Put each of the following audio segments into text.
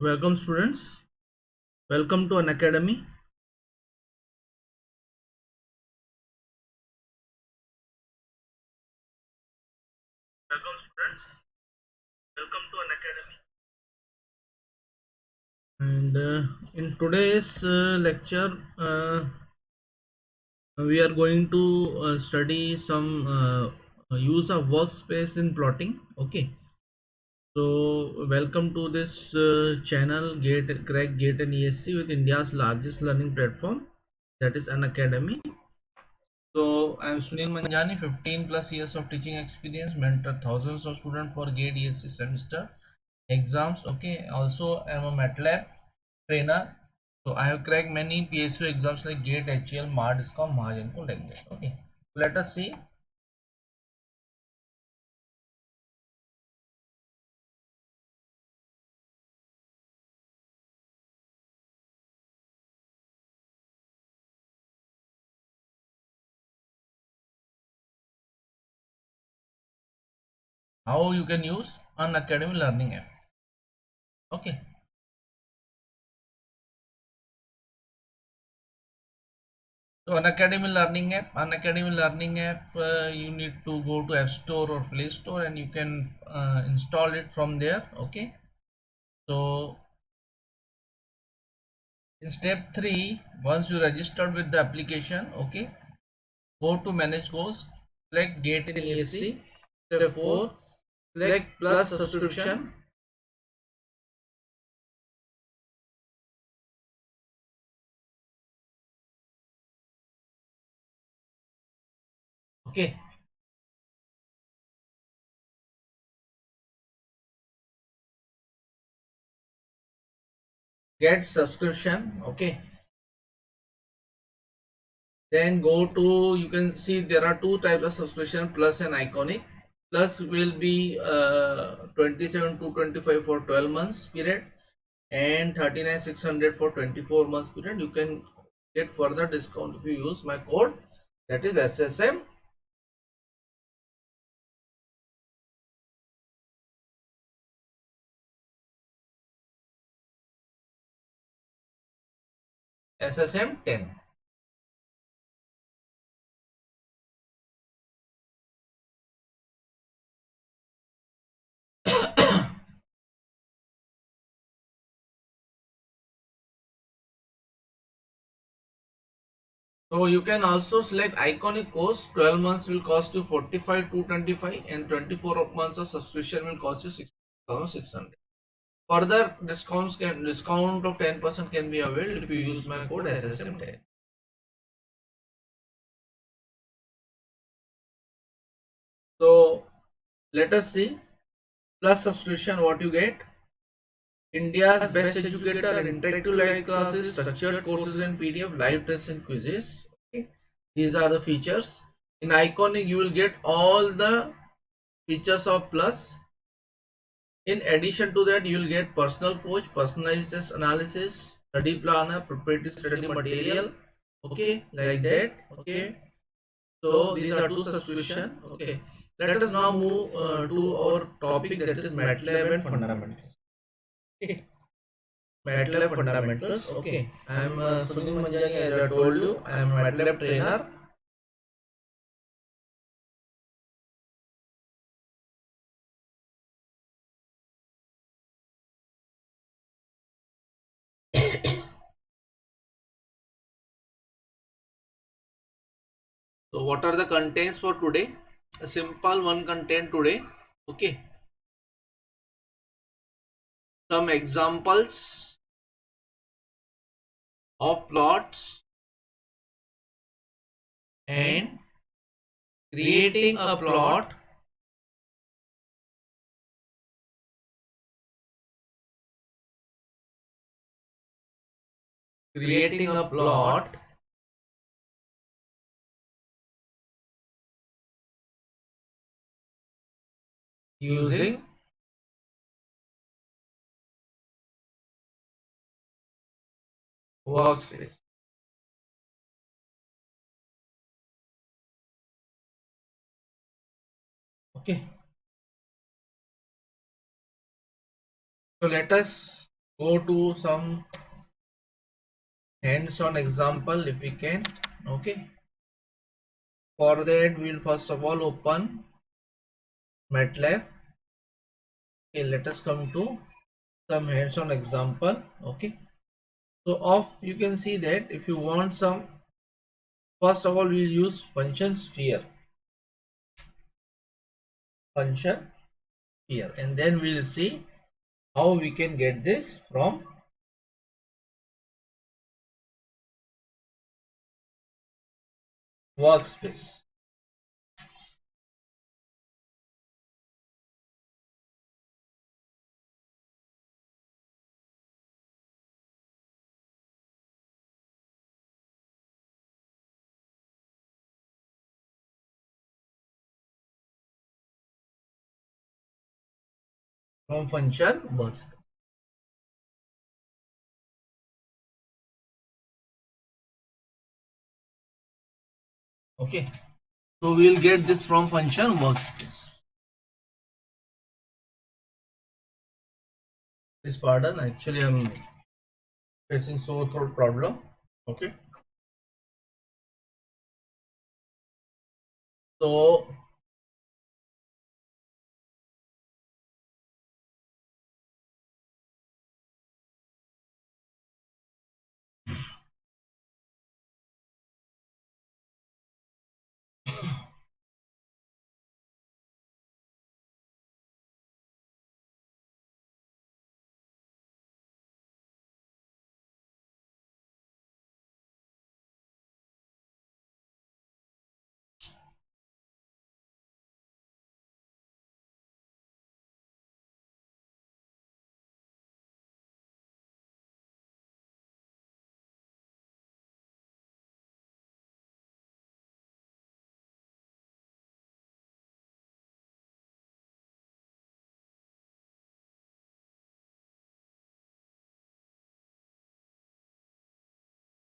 Welcome students. Welcome to Unacademy. Welcome students. Welcome to Unacademy. And in today's lecture, we are going to study some use of workspace in plotting. Okay. So welcome to this channel, Crack Gate and ESC with India's largest learning platform, that is Unacademy. So I'm Sunil Manjani, 15 plus years of teaching experience, mentored thousands of students for GATE ESE semester exams. Okay, also I'm a MATLAB trainer. So I have cracked many PSU exams like GATE, HL, MAR, DISCOM, Mahajanko, like that. Okay, let us see how you can use Unacademy learning app. Okay, so Unacademy learning app, you need to go to App Store or Play Store and you can install it from there. Okay, so in step 3, once you registered with the application, okay, go to manage course, select GATE in ESC. Step 4, select plus subscription. Okay, get subscription. Okay, then go to, you can see there are two types of subscription, plus and iconic. Plus will be 27 to 25 for 12 months period and 39,600 for 24 months period. You can get further discount if you use my code, that is SSM. SSM 10. So you can also select iconic course. 12 months will cost you 45,225 and 24 months of subscription will cost you 6,600. Further discount of 10% can be availed if you use my code SSM10. So let us see plus subscription what you get. India's best educator and interactive live classes, structured courses and PDF, live tests and quizzes. Okay. These are the features. In iconic you will get all the features of plus. In addition to that, you will get personal coach, personalized analysis, study planner, proprietary study material. Okay, like that. Okay, so these are two subscription. Okay, let us now move to our topic, that is MATLAB and fundamentals. Okay, MATLAB fundamentals. Okay, I am Sunil Manjani, as I told you. I am a MATLAB trainer. So what are the contents for today? A simple one content today. Okay, some examples of plots and creating a plot creating a plot using Workspace. Okay, so let us go to some hands-on example if we can. Okay, for that we'll first of all open MATLAB. Okay, let us come to some hands-on example. Okay, so off you can see that if you want some, first of all we'll use function sphere, function here, and then we'll see how we can get this from Workspace. From function Workspace. Okay, so we'll get this from function Workspace. Please pardon, actually I'm facing sore throat problem. Okay, so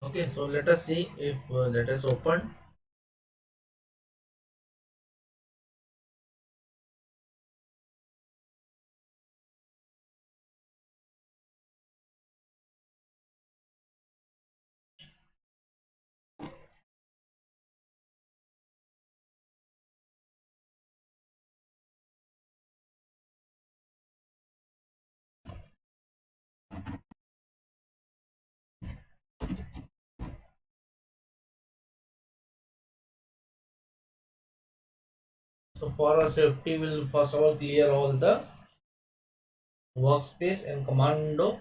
okay, so let us see if that is open. So for our safety, we'll first of all clear all the Workspace and commando.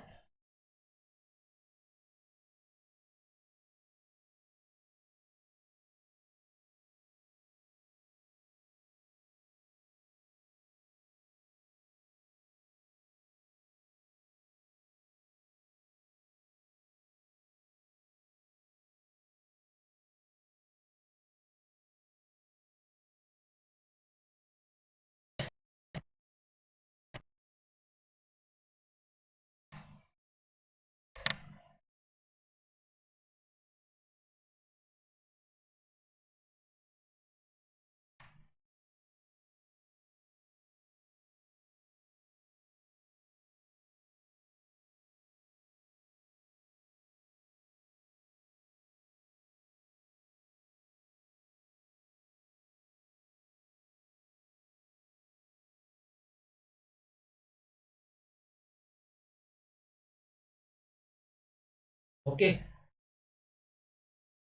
Okay,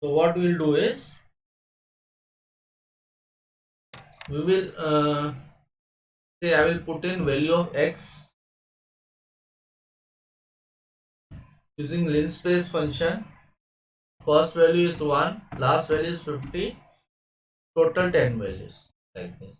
so what we'll do is we will say I will put in value of x using linspace function. First value is 1, last value is 50, total 10 values like this.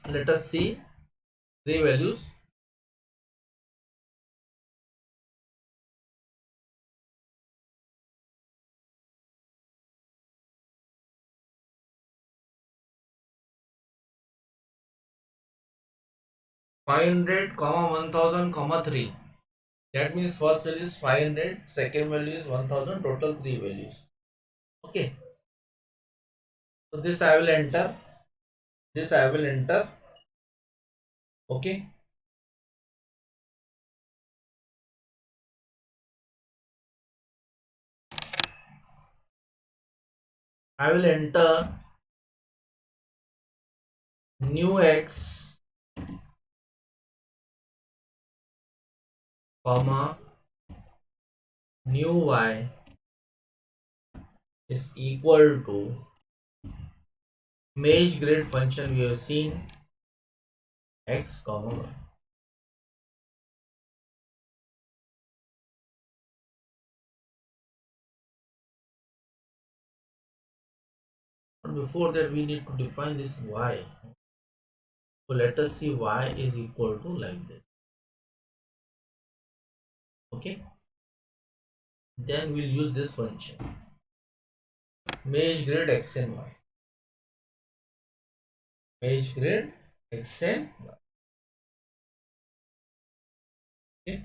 Let us see three values. $500, 1,000, 3. That means first value is 500, second value is 1,000, total three values. Okay. So this I will enter. This I will enter. Okay. I will enter new x, comma, new y is equal to image grid function we have seen x, comma, y. But before that we need to define this y. So let us see y is equal to like this. Okay. Then we'll use this function. Image grid x and y. Image grid x and y. Okay.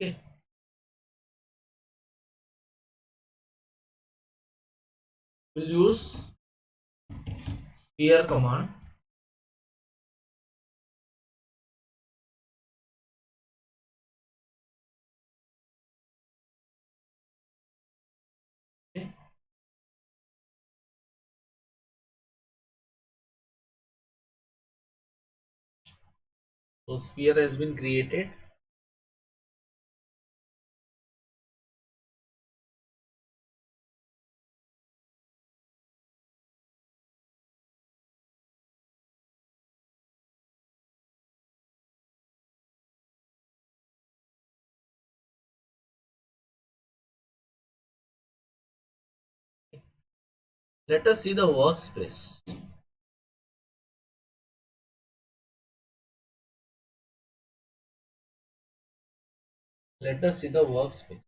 Okay. We'll use sphere command. Okay. So sphere has been created. Let us see the workspace. Let us see the workspace.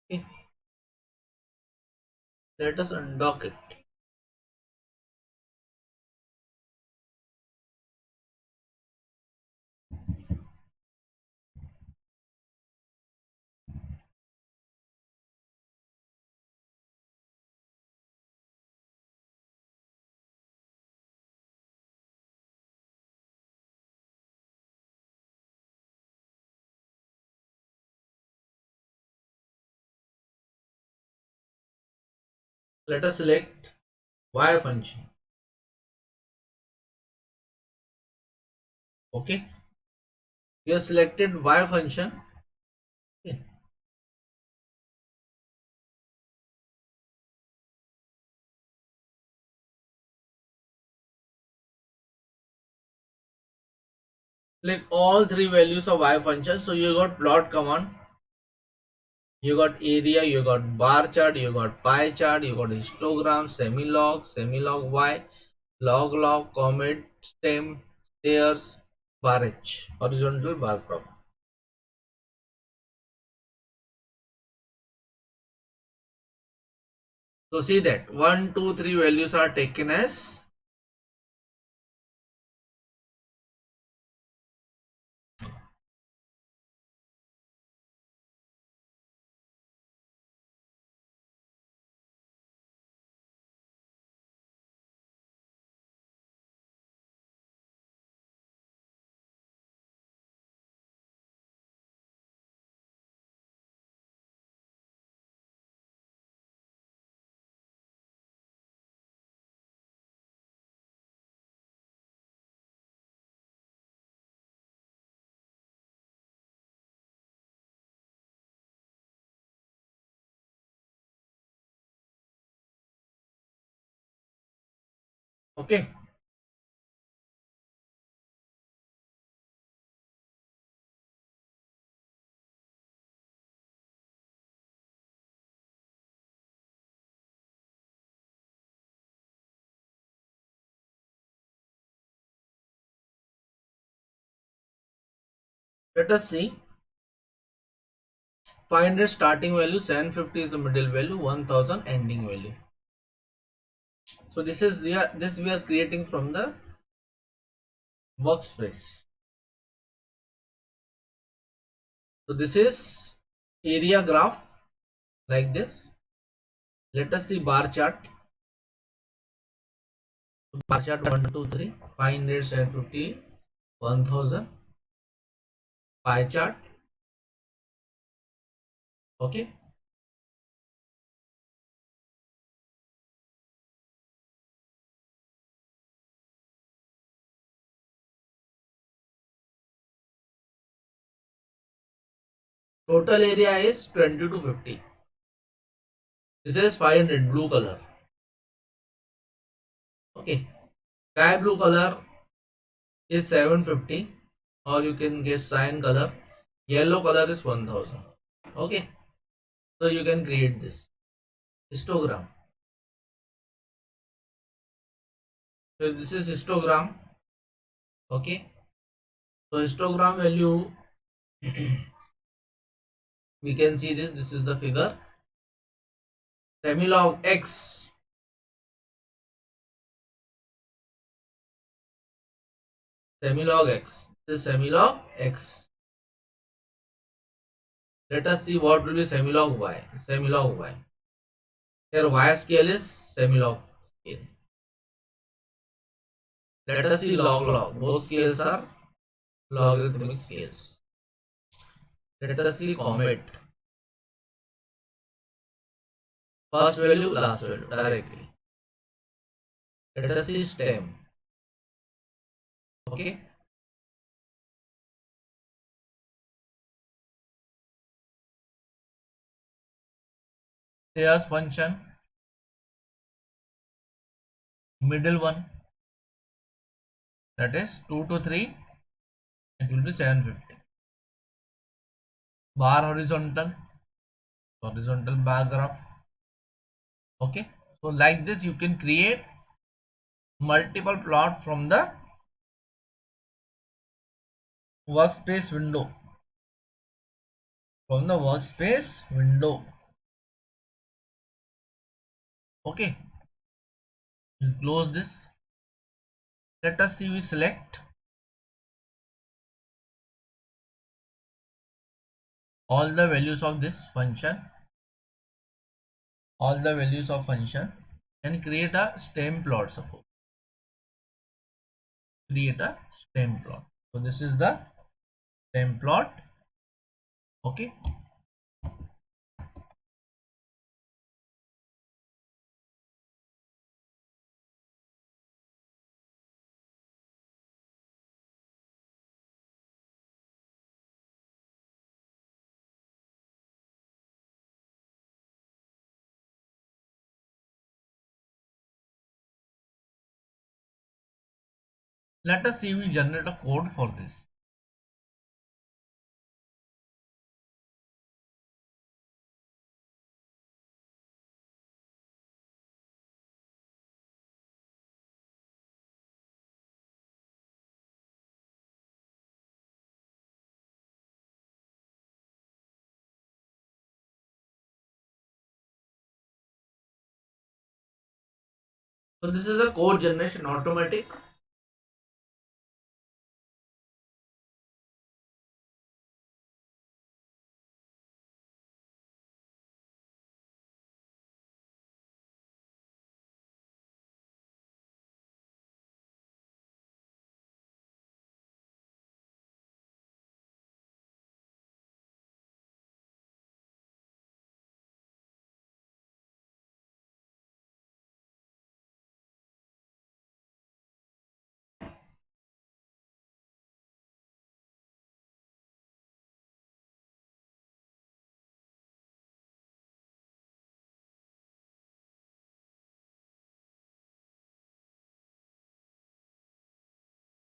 Okay. Let us undock it. Let us select y function. Okay. We have selected y function. Okay. Select all three values of y function. So you got plot command, you got area, you got bar chart, you got pie chart, you got histogram, semi-log, semi-log y, log, comet, stem, stairs, bar H, horizontal bar graph. So see that 1, 2, 3 values are taken as okay. Let us see. 500 starting value, 750 is the middle value, 1000 ending value. So this is this we are creating from the workspace. So this is area graph like this. Let us see bar chart. Bar chart 1, 2, 3, 500, 750, 1000. Pie chart. Okay. Total area is 20 to 50. This is 500 blue color. Okay. Sky blue color is 750, or you can guess cyan color. Yellow color is 1000. Okay. So you can create this histogram. So this is histogram. Okay. So histogram value we can see this. This is the figure. Semilog x. Semilog x. This is semilog x. Let us see what will be semilog y. Semilog y. Here y scale is semilog scale. Let us see log log. Both scales are logarithmic scales. Let us see comet. First value, last value directly. Let us see stem. Okay. Here's function. Middle one, that is 2 to 3, it will be 750. Bar horizontal, horizontal bar graph. Okay. So like this you can create multiple plot from the workspace window. From the workspace window. Okay. We'll close this. Let us see, we select all the values of this function, all the values of function, and create a stem plot. Suppose create a stem plot. So this is the stem plot. Okay. Let us see, we generate a code for this. So this is a code generation automatic.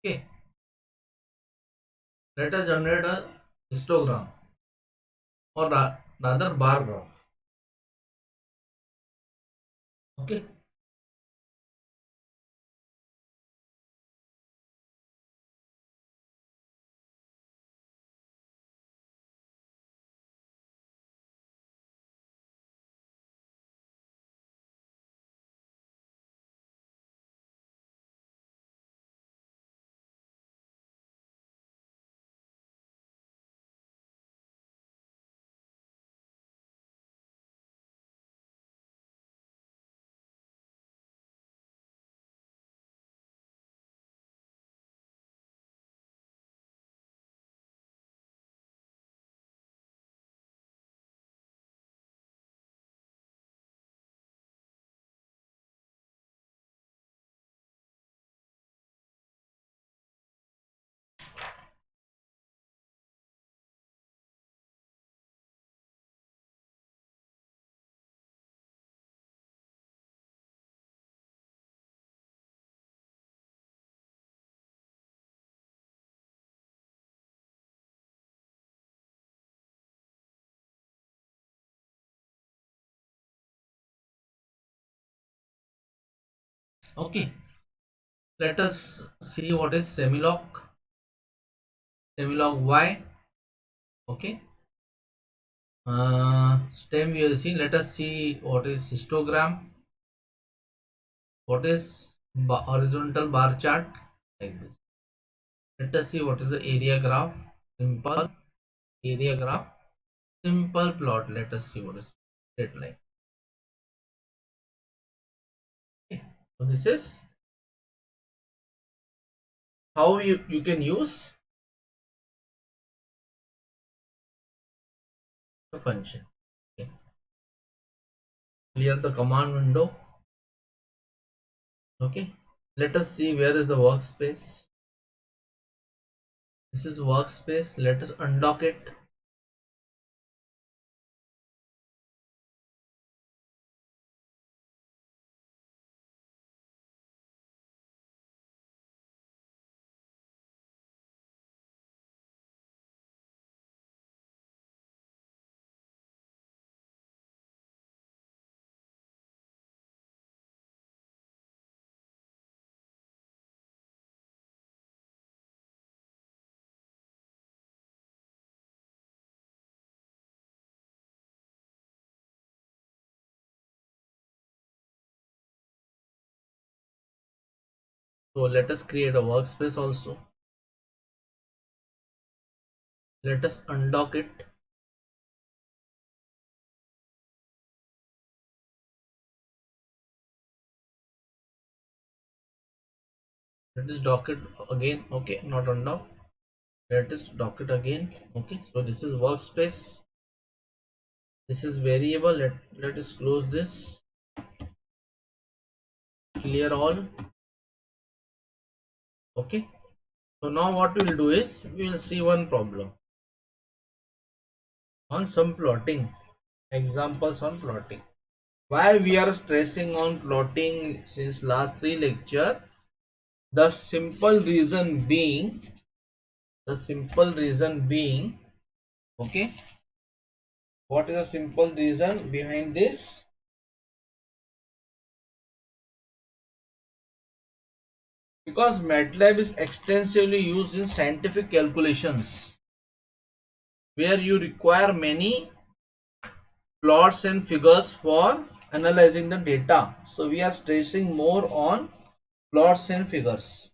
Okay, let us generate a histogram or rather bar graph. Okay, okay. Let us see what is semilog. Semilog y. Okay. Stem we have seen. Let us see what is histogram. What is horizontal bar chart like this. Let us see what is the area graph. Simple area graph. Simple plot. Let us see what is straight line. Okay. So this is how you can use the function. Okay. Clear the command window. Okay. Let us see where is the workspace. This is workspace. Let us undock it. So let us create a workspace also. Let us undock it. Let us dock it again. Okay, not undock. Let us dock it again. Okay, so this is workspace. This is variable. Let us close this. Clear all. Okay. So now what we will do is we will see one problem on some plotting examples on plotting. Why we are stressing on plotting since last 3 lecture? The simple reason being, okay, what is the simple reason behind this? Because MATLAB is extensively used in scientific calculations where you require many plots and figures for analyzing the data. So we are stressing more on plots and figures.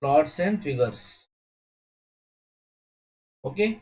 Plots and figures. Okay.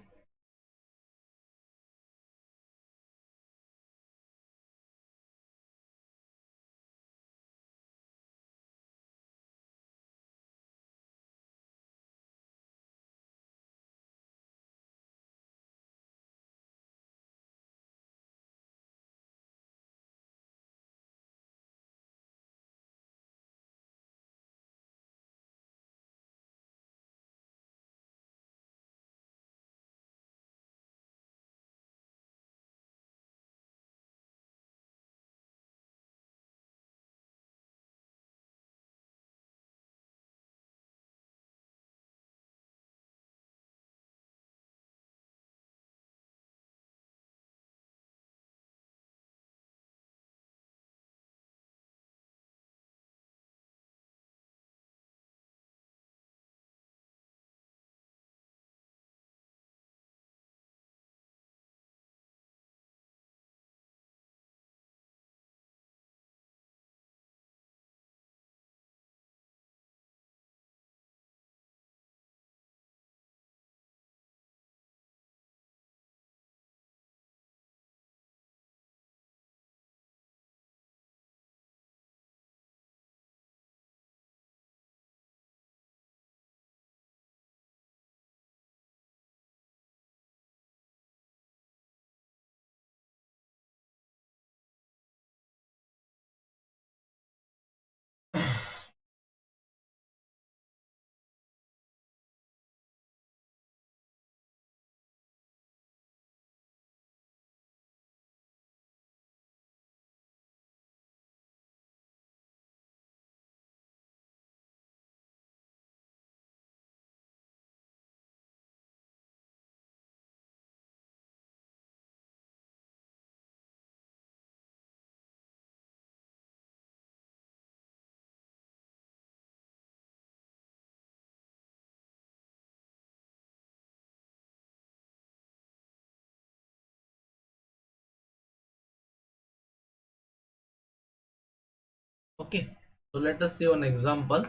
Okay. So let us see one example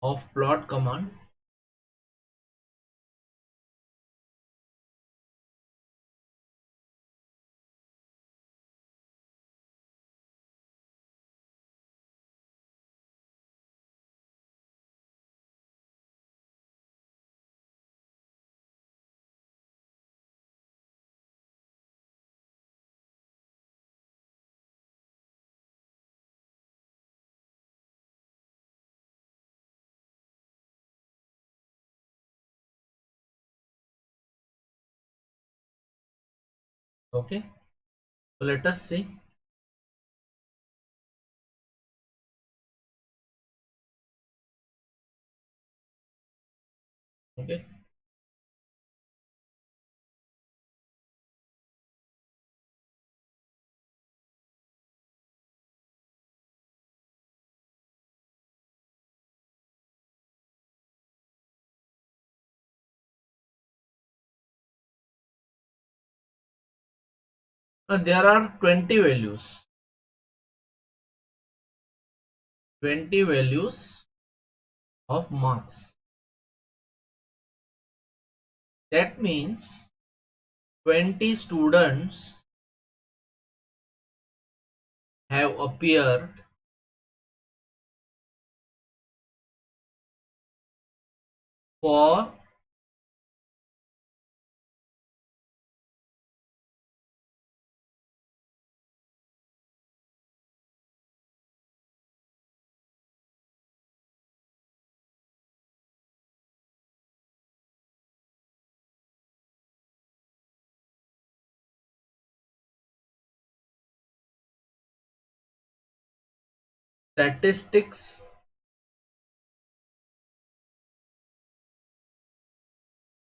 of plot command. Okay. So let us see. Okay. Now there are 20 values. 20 values of marks. That means 20 students have appeared for statistics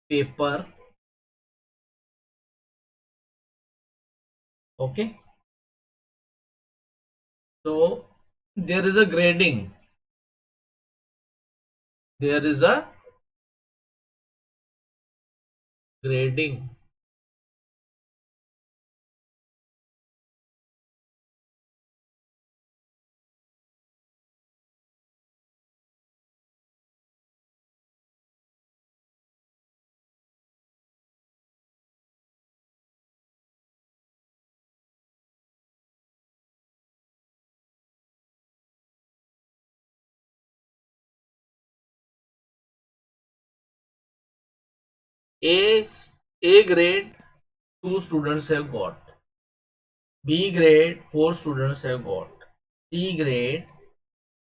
paper. Okay. So there is a grading. There is a grading. A, A grade 2 students have got. B grade 4 students have got. C grade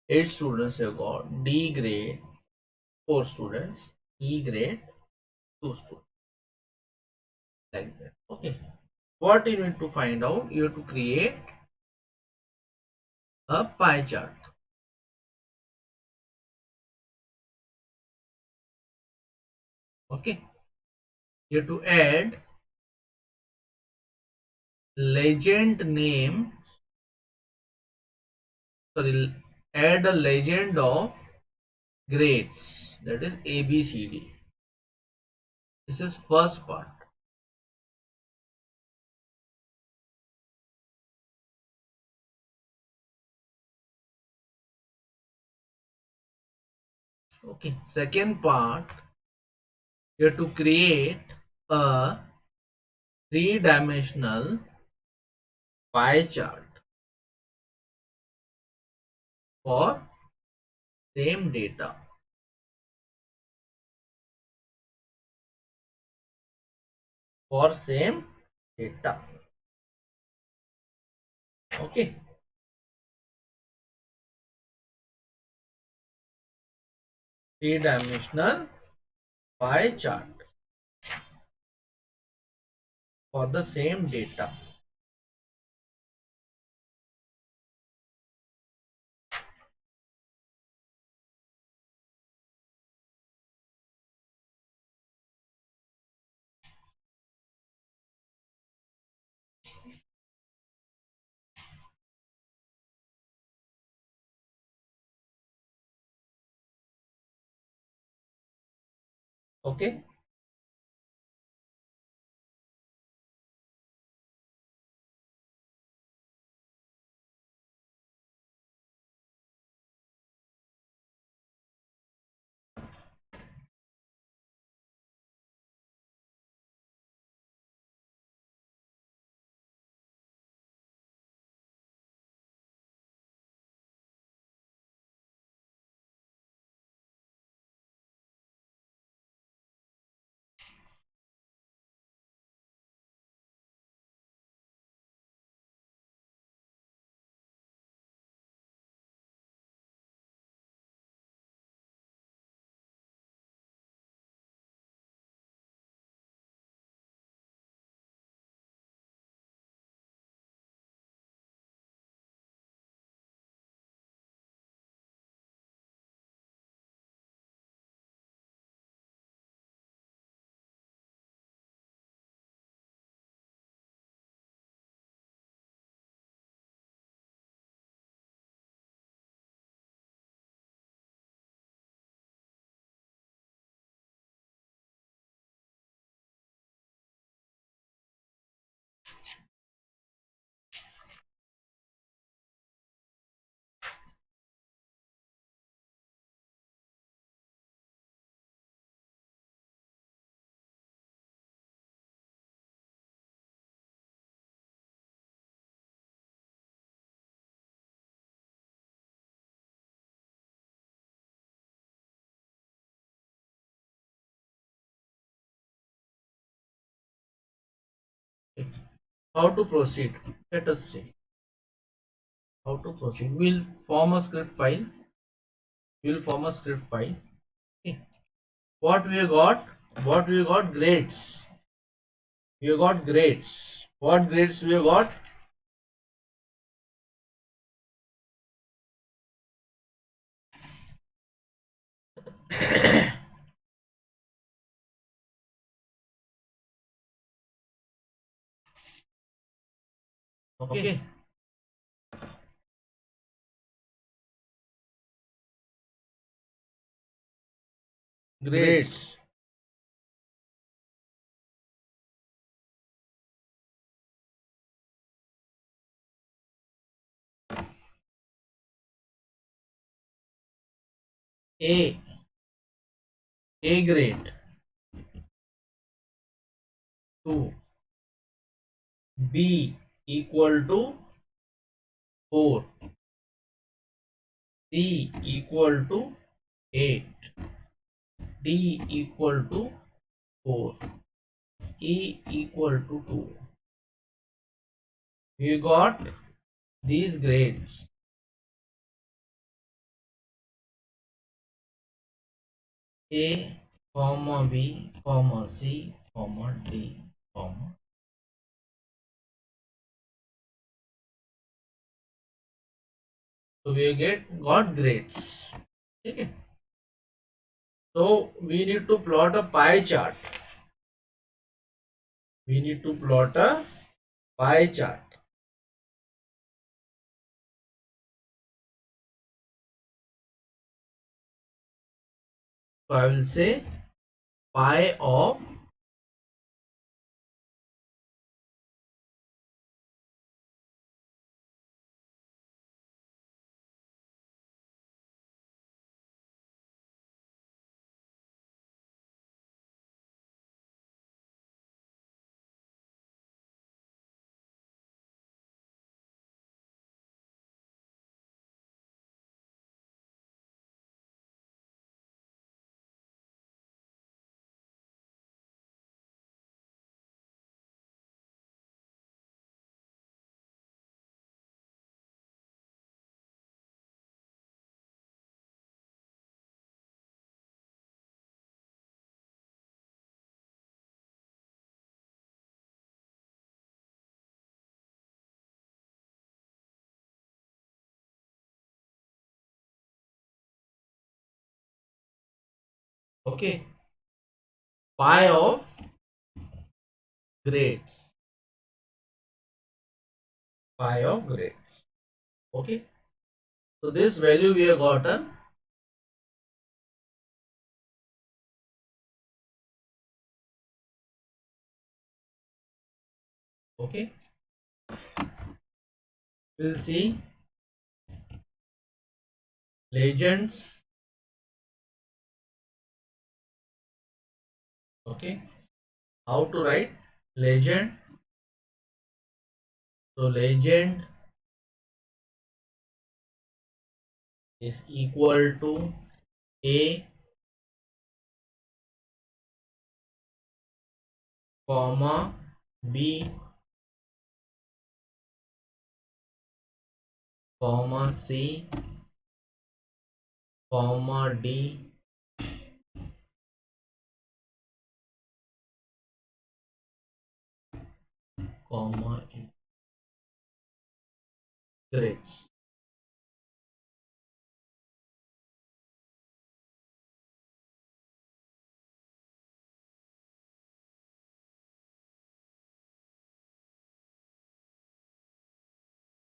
8 students have got. D grade 4 students. E grade 2 students. Like that. Okay. What you need to find out? You have to create a pie chart. Okay. You have to add legend name. Sorry, add a legend of grades. That is A, B, C, D. This is first part. Okay. Second part, you have to create a three-dimensional pie chart for same data. For same data. Okay. Three-dimensional pie chart for the same data. Okay. How to proceed? Let us see how to proceed. We'll form a script file. We'll form a script file. Okay. What we got? What we got? Grades. We got grades. What grades we got? Okay. Grades. A grade 2, B equal to 4, C equal to 8, D equal to 4, E equal to 2. We got these grades. A, comma B, comma C, comma D, comma. So we got grades. Okay. So we need to plot a pie chart. We need to plot a pie chart. So I will say pi of okay, pi of grades. Pi of grades. Okay. So this value we have gotten. Okay. We'll see legends. Okay. How to write legend? So legend is equal to A, comma B, comma C, comma D, comma E. Grades.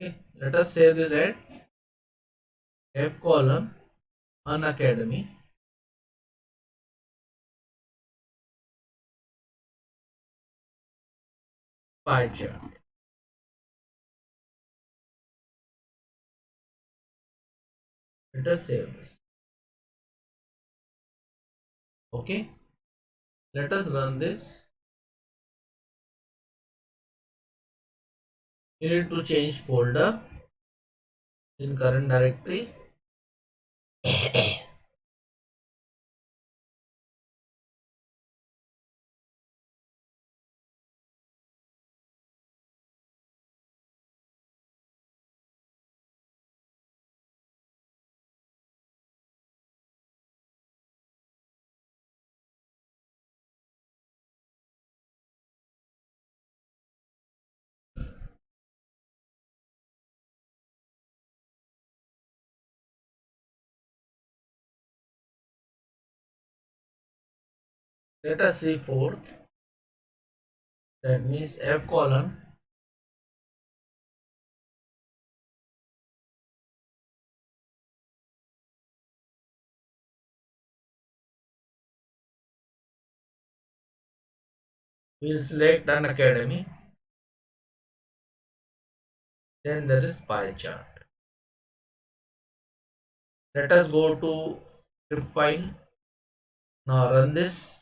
Okay. Let us save this at F column Unacademy pie chart. Let us save this. Okay. Let us run this. You need to change folder in current directory. Let us see 4. That means F column will select an academy. Then there is pie chart. Let us go to script file. Now run this.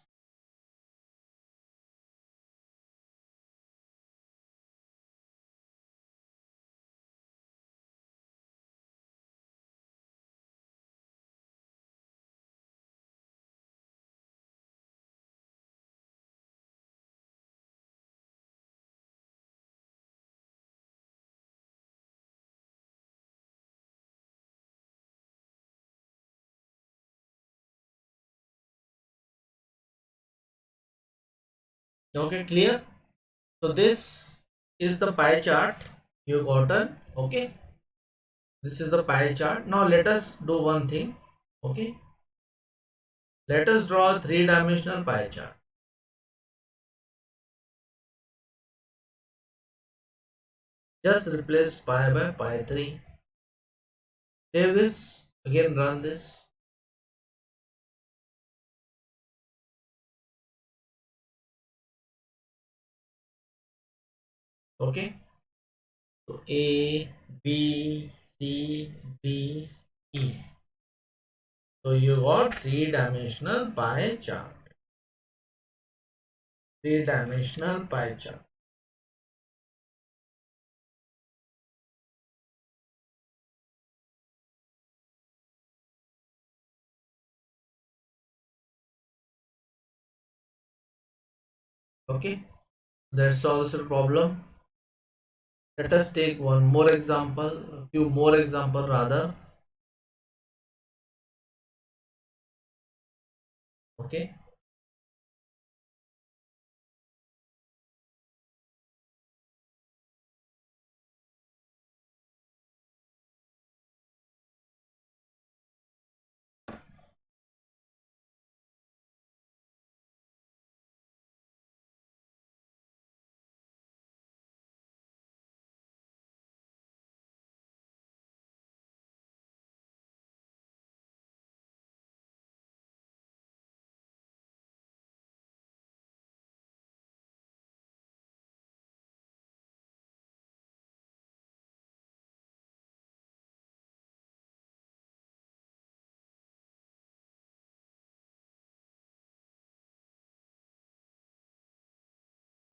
Okay, clear? So this is the pie chart you gotten. Okay, this is the pie chart. Now let us do one thing. Okay, let us draw a three-dimensional pie chart. Just replace pi by pi 3. Save this. Again run this. Okay. So A, B, C, D, E. So you got three-dimensional pie chart. Three-dimensional pie chart. Okay. That solves the problem. Let us take one more example, a few more example rather. Okay.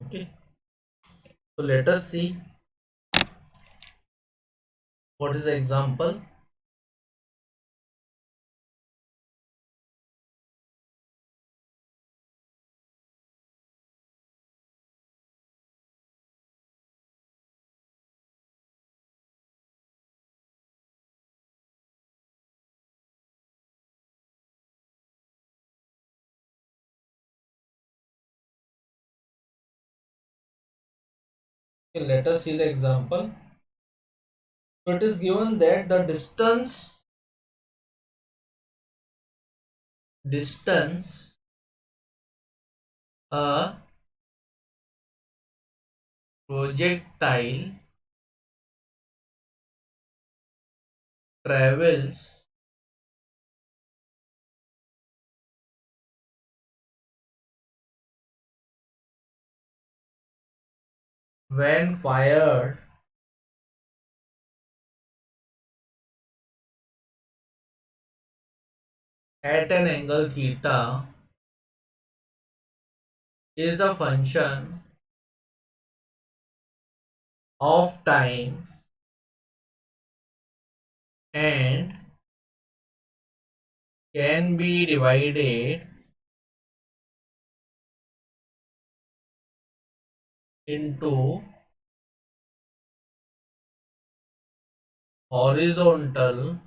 Okay. So let us see what is the example. Okay, let us see the example. So it is given that the distance a projectile travels when fired at an angle theta is a function of time and can be divided into horizontal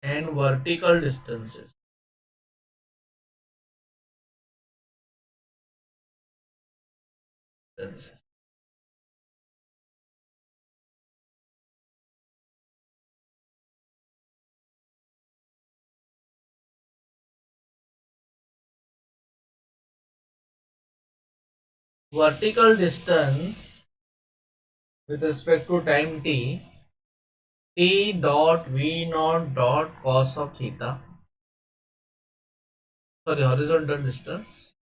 and vertical distances. Vertical distance with respect to time t dot v naught dot cos of theta. Sorry, horizontal distance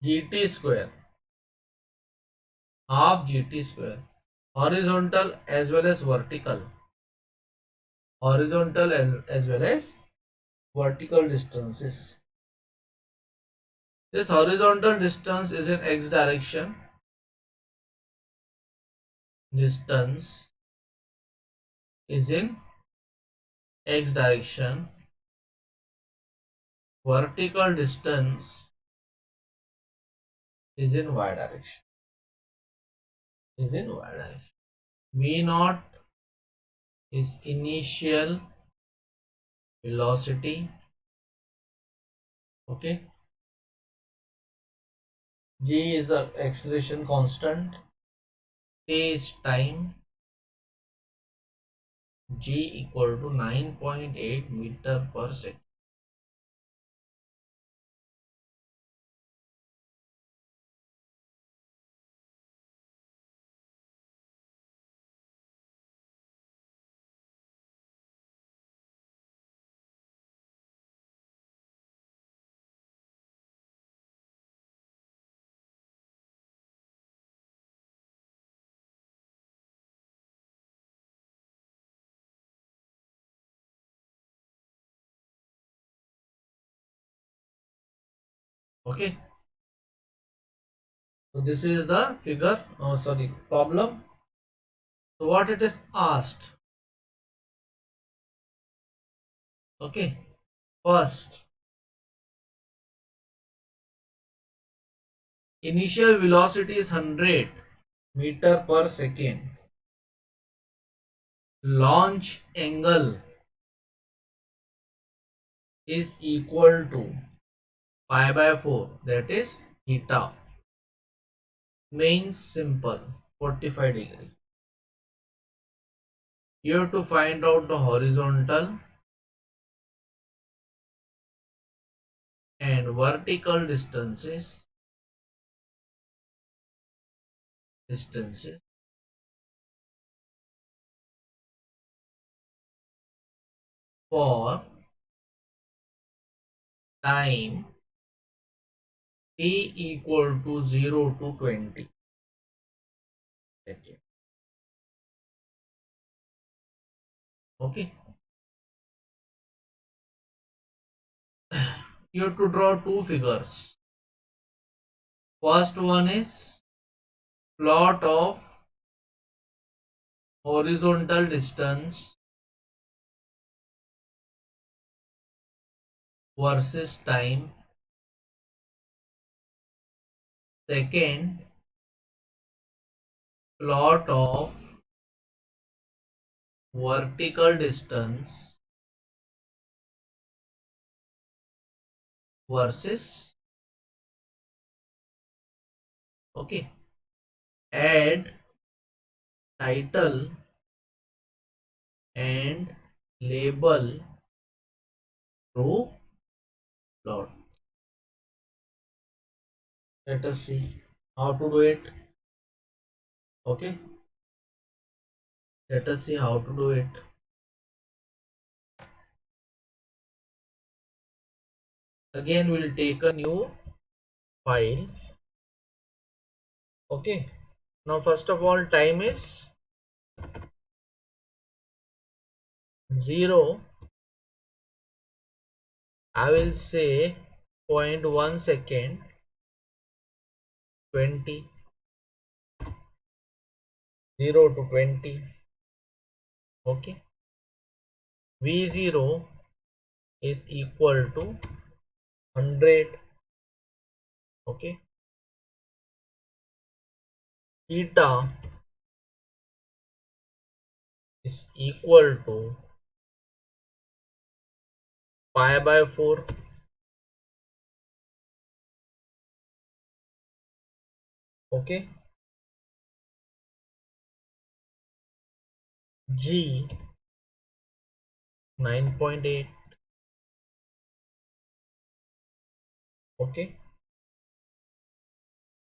GT square, half GT square, horizontal as well as vertical, horizontal as well as vertical distances. This horizontal distance is in x direction, distance is in x direction, vertical distance is in y direction, is in y direction. V naught is initial velocity, okay. G is the acceleration constant, T is time, G equal to 9.8 meter per second. Okay, so this is the figure, problem. So what it is asked, okay, first initial velocity is 100 meter per second, launch angle is equal to pi by 4, that is theta, means simple 45 degree. You have to find out the horizontal and vertical distances for time t equal to 0 to 20 second. Okay, you have to draw two figures. First one is plot of horizontal distance versus time. Second, plot of vertical distance versus, okay, add title and label to plot. Let us see how to do it. Okay, let us see how to do it. Again, we'll take a new file. Okay, now first of all, time is 0. I will say 0.1 second, 20, 0 to 20. Okay, V0 is equal to 100. Okay, theta is equal to pi by 4. Okay, G 9.8. Okay,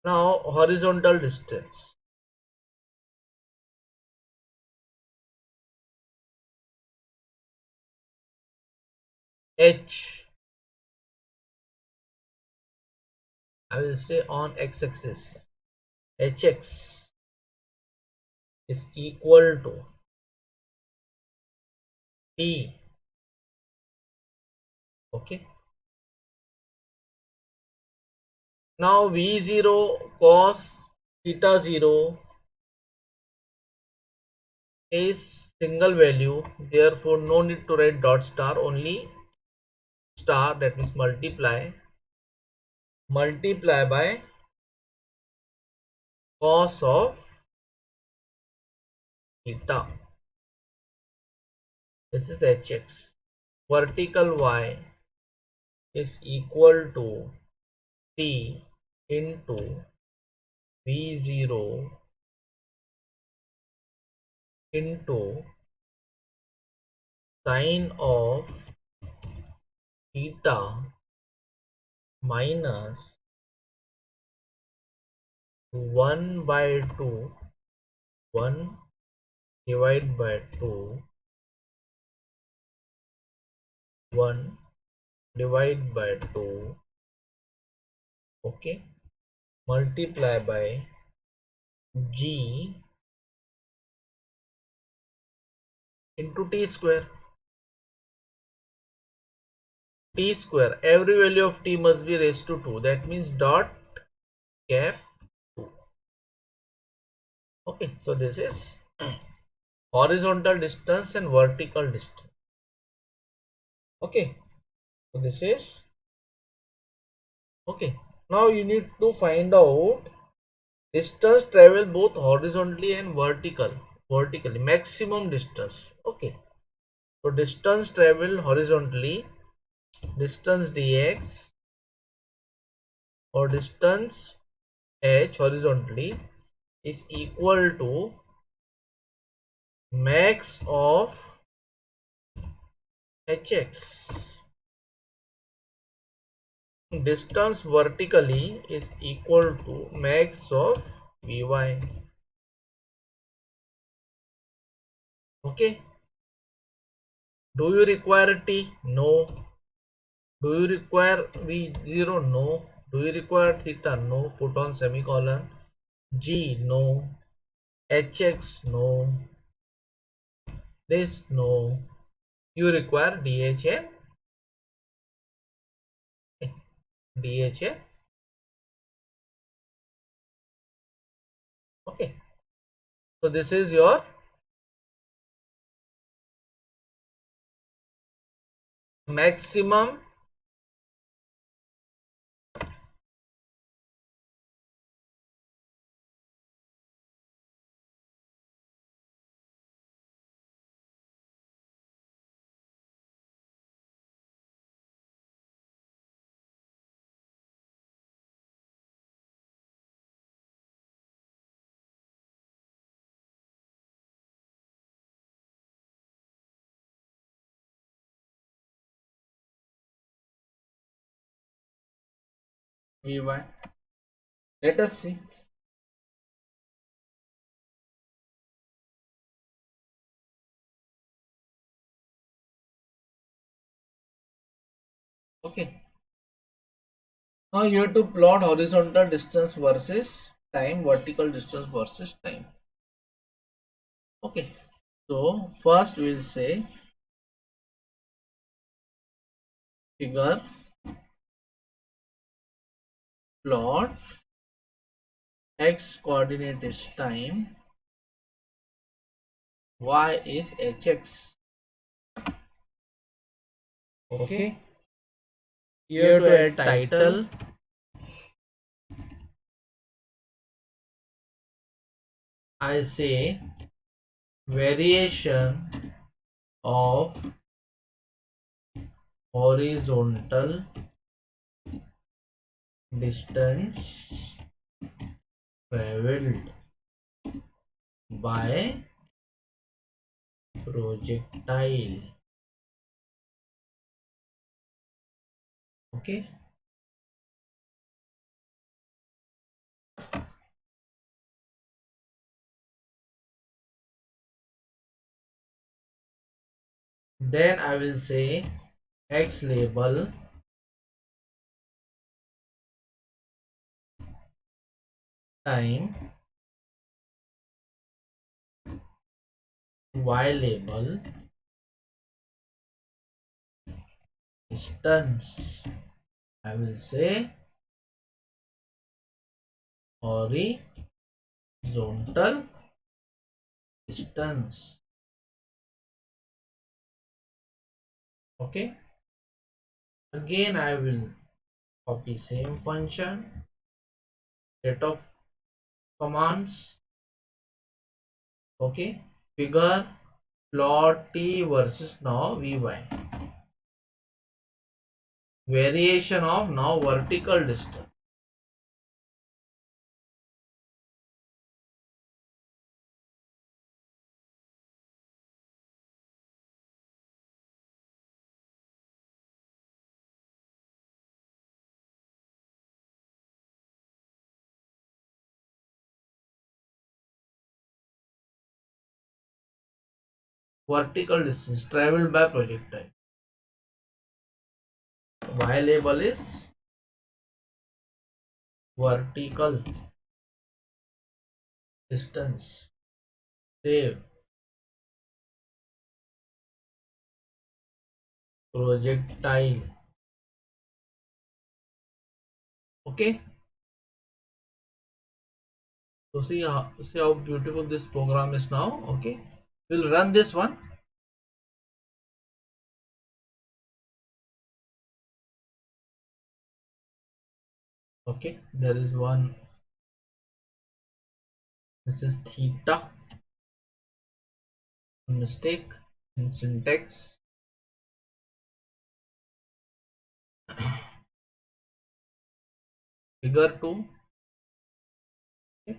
now horizontal distance, H I will say on x-axis hx is equal to t. Okay. Now v0 cos theta 0 is single value, therefore no need to write dot star, only star, that means multiply by cos of theta. This is hx. Vertical y is equal to t into v0 into sine of theta minus 1 by 2, 1 divided by 2, 1 divided by 2, okay, multiply by g into t square. T square, every value of t must be raised to 2, that means dot cap 2. Okay, so this is horizontal distance and vertical distance. Okay, so this is okay. Now you need to find out distance traveled both horizontally and vertically, maximum distance. Okay, so distance traveled horizontally, distance dx or distance h horizontally is equal to max of hx. Distance vertically is equal to max of vy. Okay, do you require t? No. Do you require v0? No. Do you require theta? No. Put on semicolon. G? No. hx? No. This? No. You require dh and dh and okay. So this is your maximum vy. Let us see. Okay. Now you have to plot horizontal distance versus time, vertical distance versus time. Okay. So first we'll say figure plot x coordinate is time, y is hx. Okay. Here to add title, I say variation of horizontal distance traveled by projectile. Okay. Then I will say x label time y label distance, I will say horizontal distance. Okay, again I will copy same function, set of commands. Okay, figure plot t versus now vy, variation of now vertical distance. Vertical distance traveled by projectile. Y label is vertical distance. Save projectile. Okay. So see how beautiful this program is now. Okay. We'll run this one. Okay. There is one. This is theta. Mistake in syntax. Figure 2. Okay.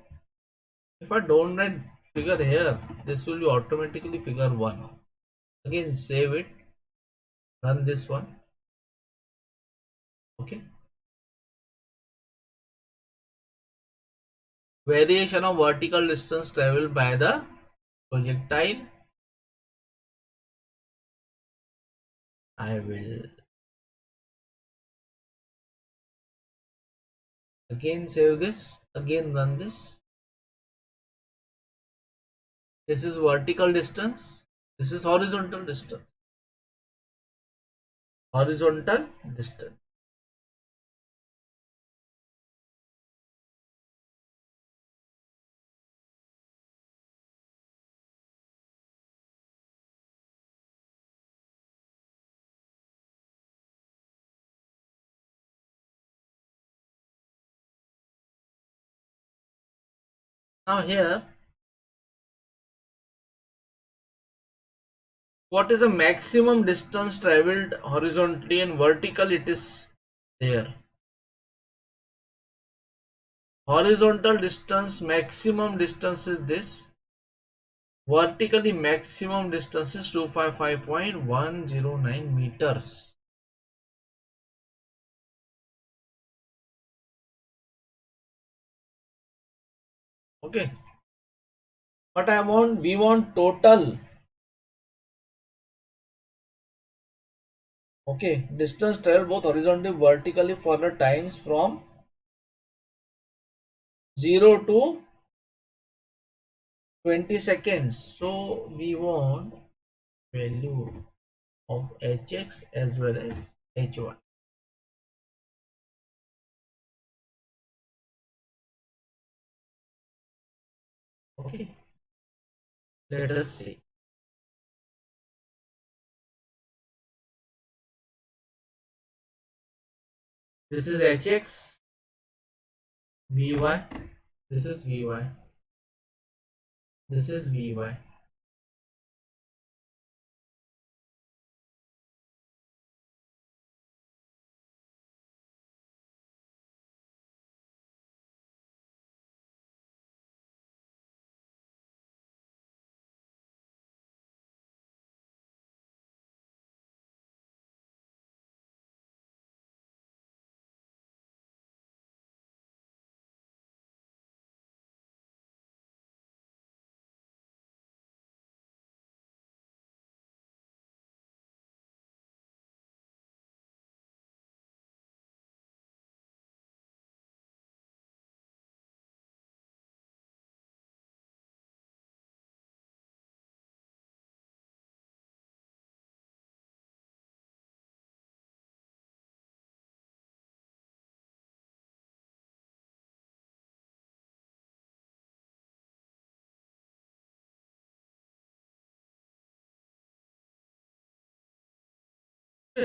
If I don't write figure here, this will be automatically figure 1. Again, save it. Run this one. Okay. Variation of vertical distance traveled by the projectile. I will again save this, again run this. This is vertical distance, this is horizontal distance. Horizontal distance. Now here, what is the maximum distance traveled horizontally and vertical? It is there. Horizontal distance, maximum distance is this. Vertically, maximum distance is 255.109 meters. Okay. But we want total. Okay, distance traveled both horizontally and vertically for the times from 0 to 20 seconds. So we want value of hx as well as hy. Okay, let us see. This is hx, vy, this is vy, this is vy.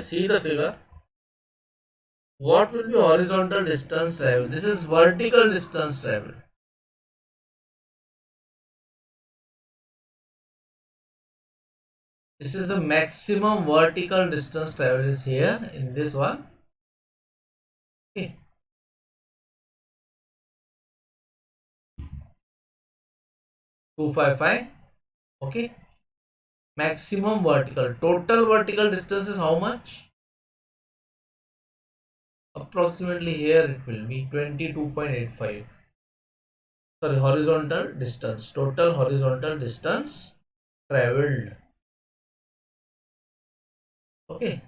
See the figure. What will be horizontal distance travel? This is vertical distance travel. This is the maximum vertical distance travel is here in this one. Okay. 255. Okay. Maximum vertical. Total vertical distance is how much? Approximately here it will be 22.85. Sorry, horizontal distance. Total horizontal distance traveled. Okay.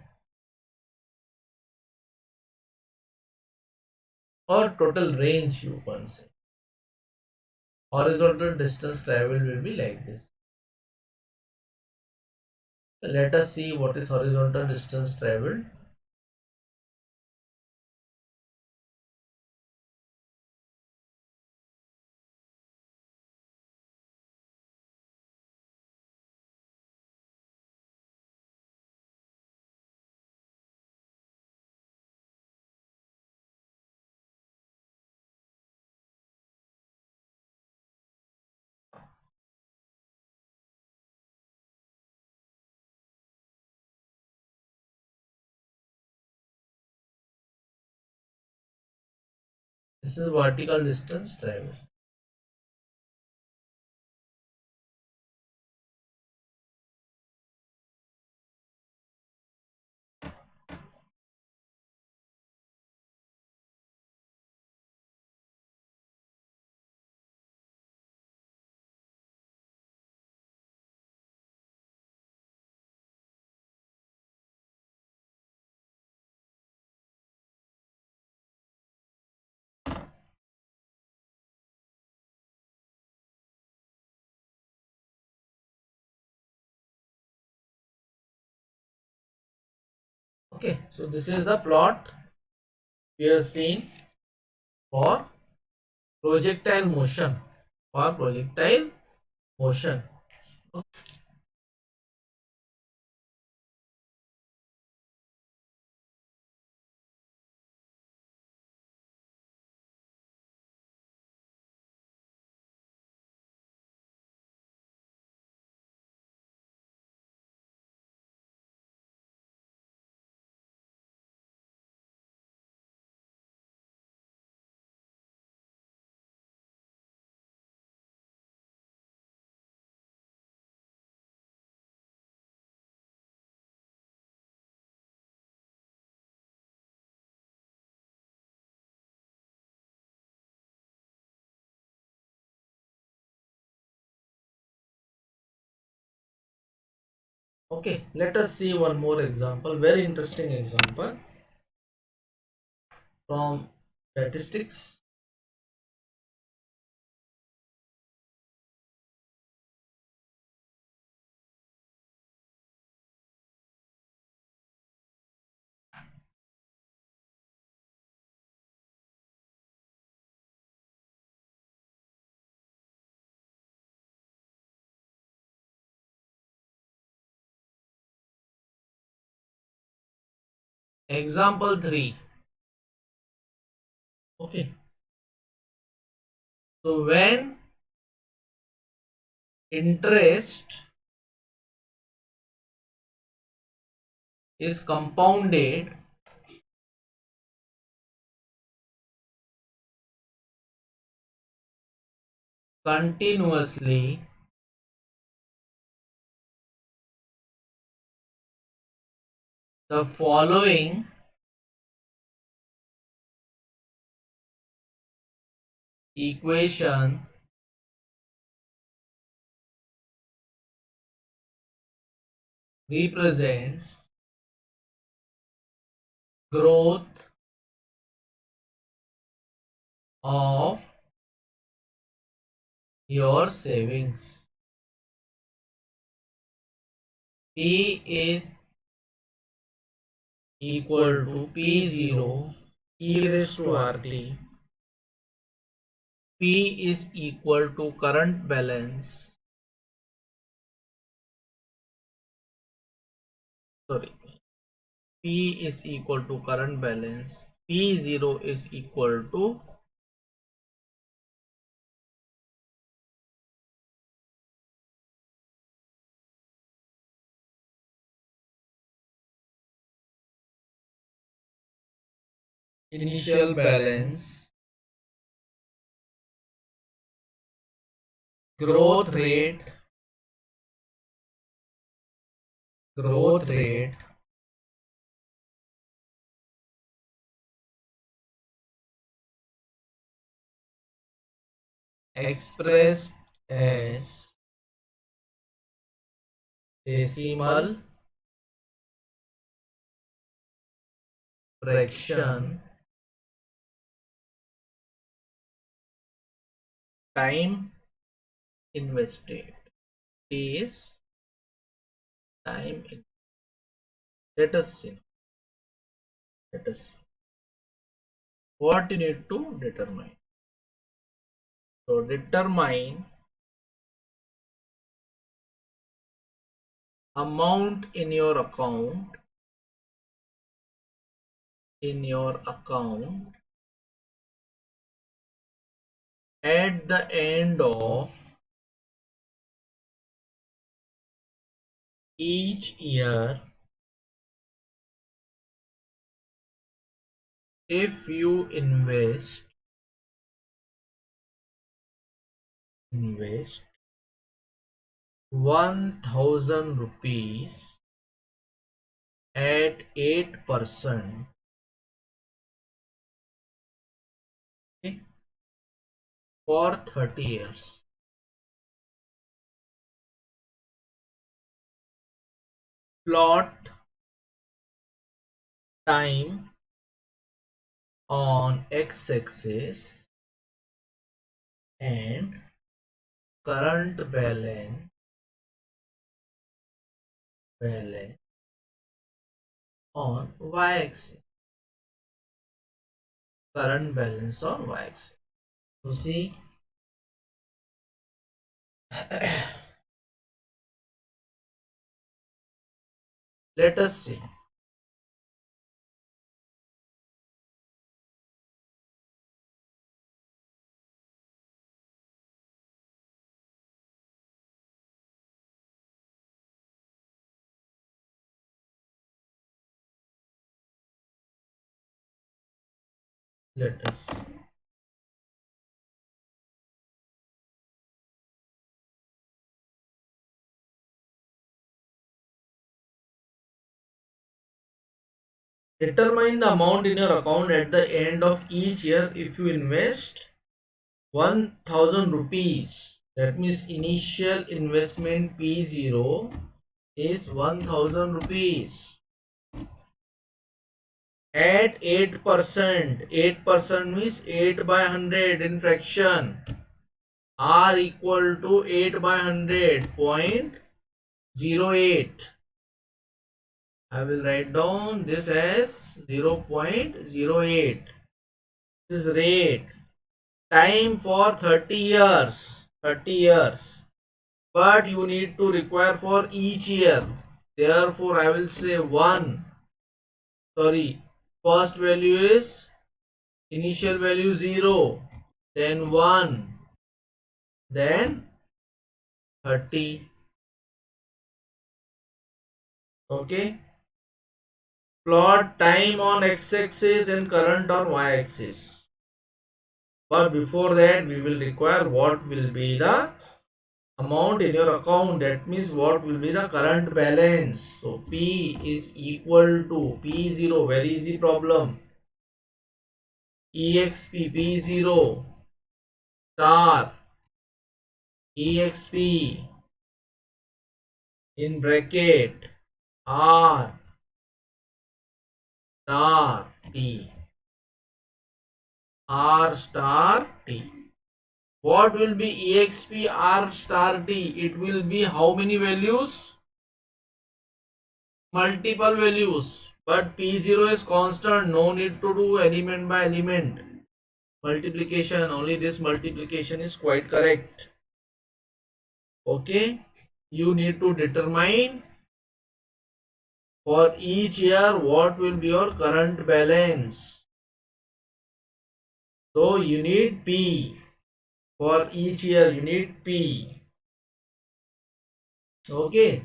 Or total range you can say. Horizontal distance traveled will be like this. Let us see what is horizontal distance traveled. This is vertical distance traveled. Okay, so this is the plot we have seen for projectile motion. For projectile motion. Okay, let us see one more example. Very interesting example from statistics. Example 3. Okay. So when interest is compounded continuously the following equation represents growth of your savings. P is equal to P0 e raised to RT. P is equal to current balance. Sorry. P is equal to current balance, P0 is equal to initial balance, growth rate, expressed as decimal fraction, time invested. T is time in. Let us see. What you need to determine. So determine amount in your account at the end of each year if you invest 1000 rupees at 8%, okay, for 30 years. Plot time on x-axis and current balance on y-axis. Current balance on y-axis. So see, let us see. Let us see. Determine the amount in your account at the end of each year if you invest 1000 rupees. That means initial investment P0 is 1000 rupees at 8%. 8% means 8 by 100 in fraction. R equal to 8 by 100, 0.08. I will write down this as 0.08. This is rate. Time for 30 years. But you need to require for each year. Therefore, I will say 1. Sorry. First value is initial value 0. Then 1. Then 30. Okay. Plot time on x-axis and current on y-axis. But before that, we will require what will be the amount in your account. That means what will be the current balance. So P is equal to P0. Very easy problem. EXP P0 star EXP in bracket R star T. R star T. What will be EXP R star T? It will be how many values? Multiple values. But P0 is constant. No need to do element by element. Multiplication. Only this multiplication is quite correct. Okay. You need to determine For each year, what will be your current balance? So you need P. For each year, you need P. Okay.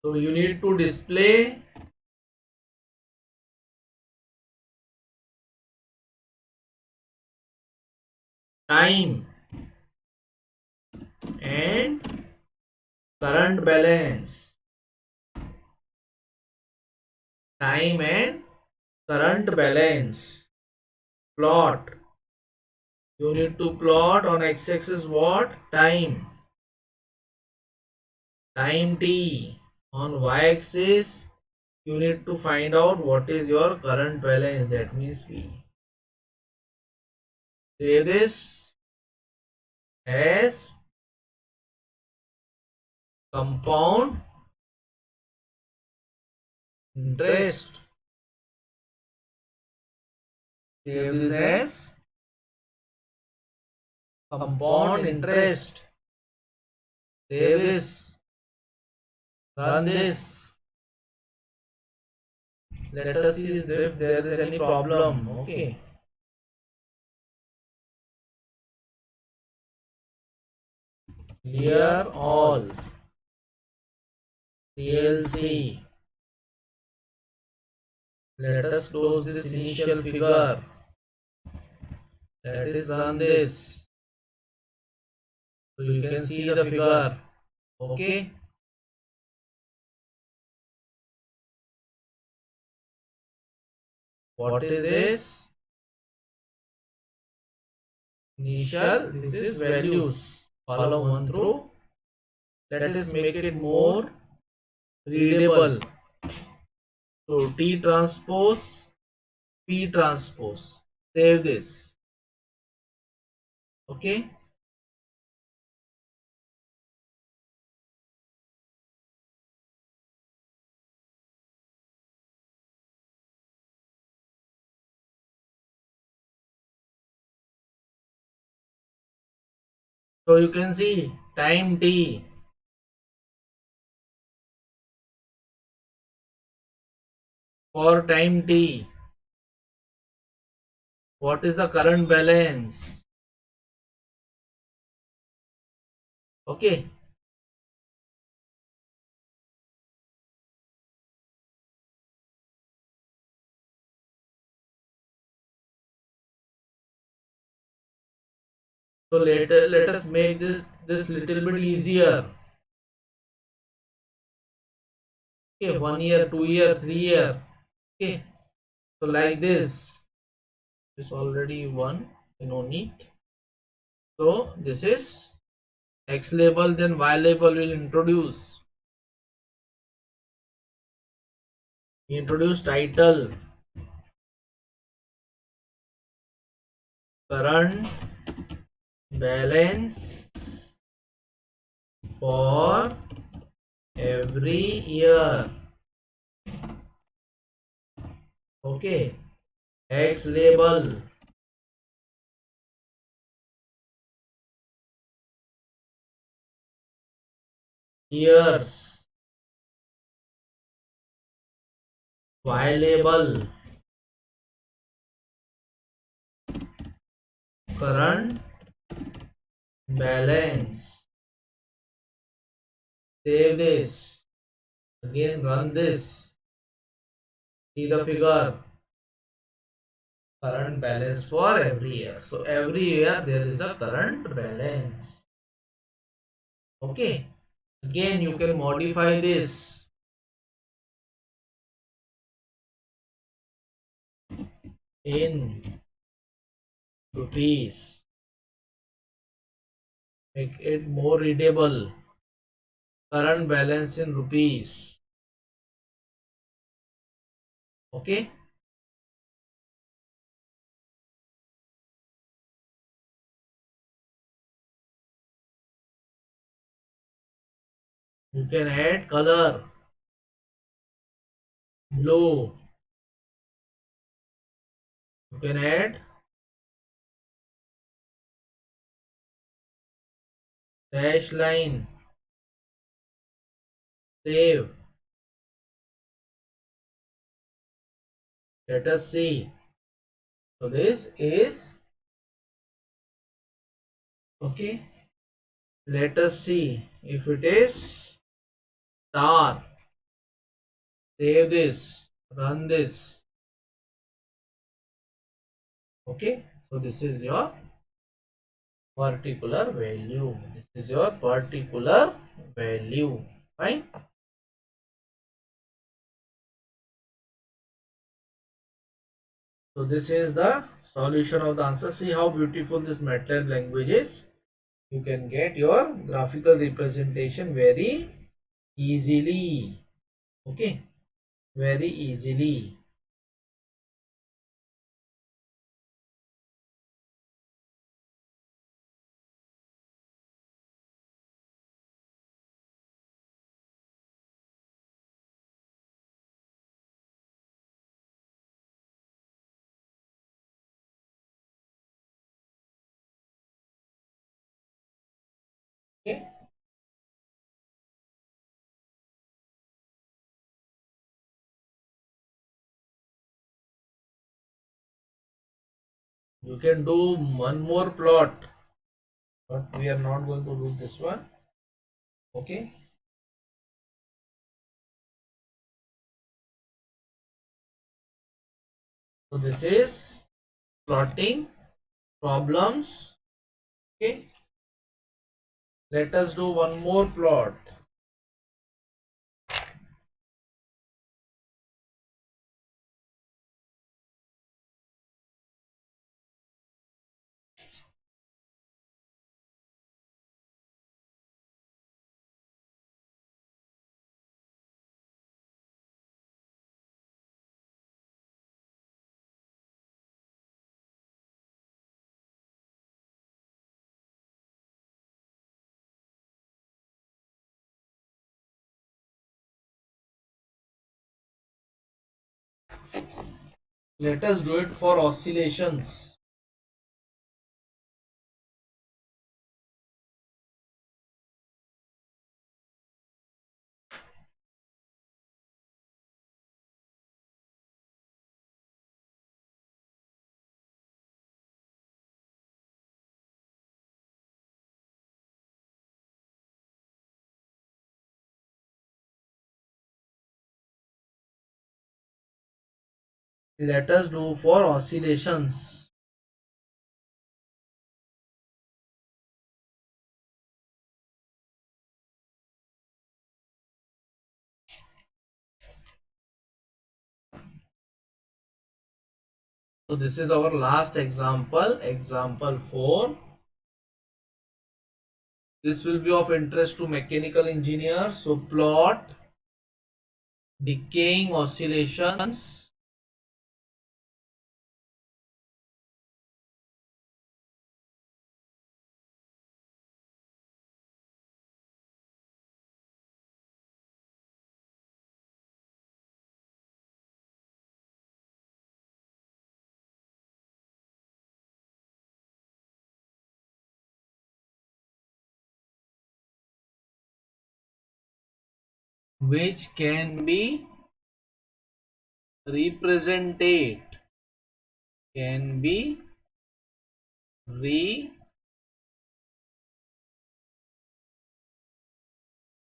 So you need to display time and current balance. Time and current balance. Plot. You need to plot on x-axis what? Time. Time t. On y-axis, you need to find out what is your current balance. That means P. Say this as compound interest. Say this as compound interest. Save this. Run this. Let us see if there is any problem. Okay. Clear all. CLC. Let us close this initial figure. Let us run this. So you can see the figure. Okay. What is this? Initial. This is values. Column 1 through. Let us make it more readable. So T transpose, P transpose. Save this. Okay. So you can see time t. For time t, what is the current balance? Okay. So let us make this little bit easier. Okay, 1 year, 2 year, 3 year. Okay. So like this. This already one. No need. So this is X label, then Y label will introduce. Introduce title. Current balance for every year. Okay. X label. Years. Y label. Current balance. Save this. Again run this. See the figure. Current balance for every year. So every year there is a current balance. Okay. Again you can modify this. In rupees. Make it more readable. Current balance in rupees. Okay. You can add color. Blue. You can add dash line. Save. Let us see. So this is okay. Let us see if it is star. Save this, run this. Okay, so this is your particular value. This is your particular value. Fine. So this is the solution of the answer. See how beautiful this MATLAB language is. You can get your graphical representation very easily. Okay, very easily. Okay. You can do one more plot, but we are not going to do this one. Okay. So this is plotting problems. Okay. Let us do one more plot. Let us do it for oscillations. Let us do for oscillations. So this is our last example, example 4. This will be of interest to mechanical engineers. So plot decaying oscillations which can be represented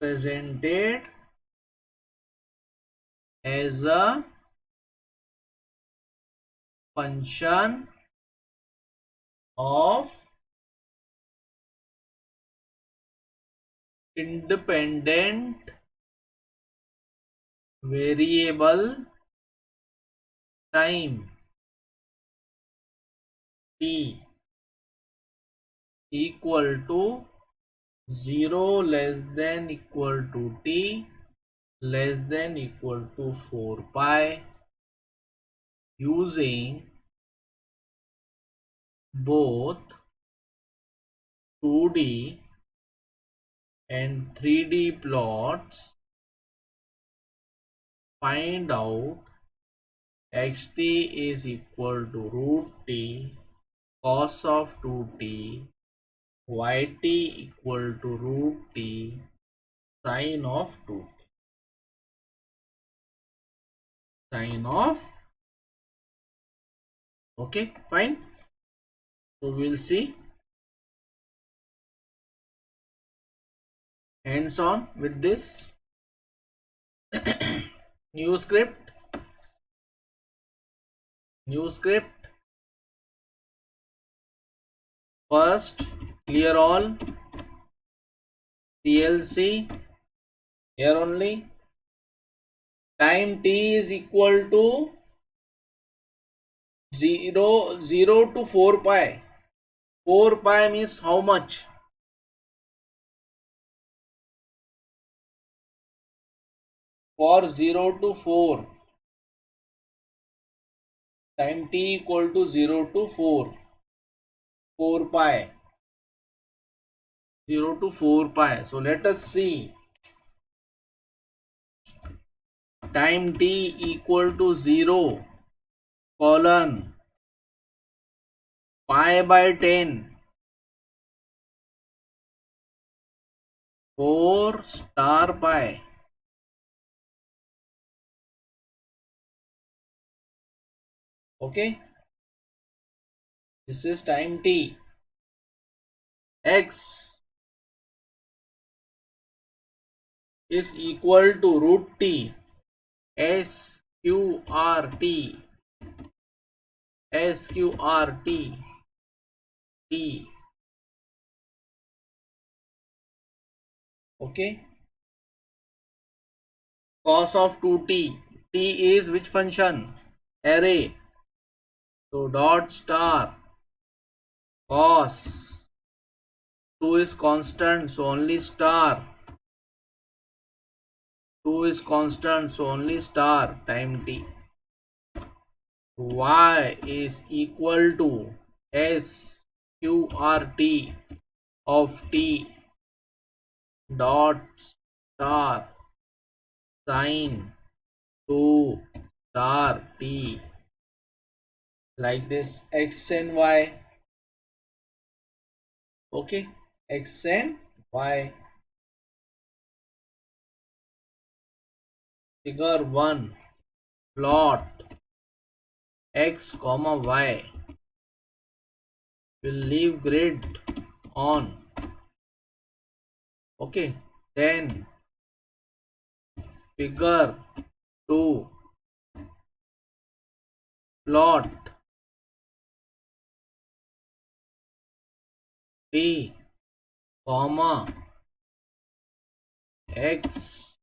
represented as a function of independent variable time t equal to 0 less than equal to t less than equal to 4 pi using both 2D and 3D plots. Find out xt is equal to root t cos of 2t, yt equal to root t sine of 2t. Sine of Okay, fine. So we'll see hands on with this. New script, first clear all, CLC, here only, time t is equal to 0 to 4 pi. 4 pi means how much? For 0 to 4, time t equal to 0 to 4, 4 pi, 0 to 4 pi. So let us see, time t equal to 0 colon pi by 10, 4 star pi. Okay, this is time t. X is equal to root t, sqrt, t. Okay, cos of 2t, t is which function? Array. So dot star cos, 2 is constant, so only star, 2 is constant, so only star time t. Y is equal to sqrt of t dot star sine 2 star t, like this, x and y. Okay, x and y. Figure 1, plot x comma y, will leave grid on. Okay, then figure 2, plot t comma x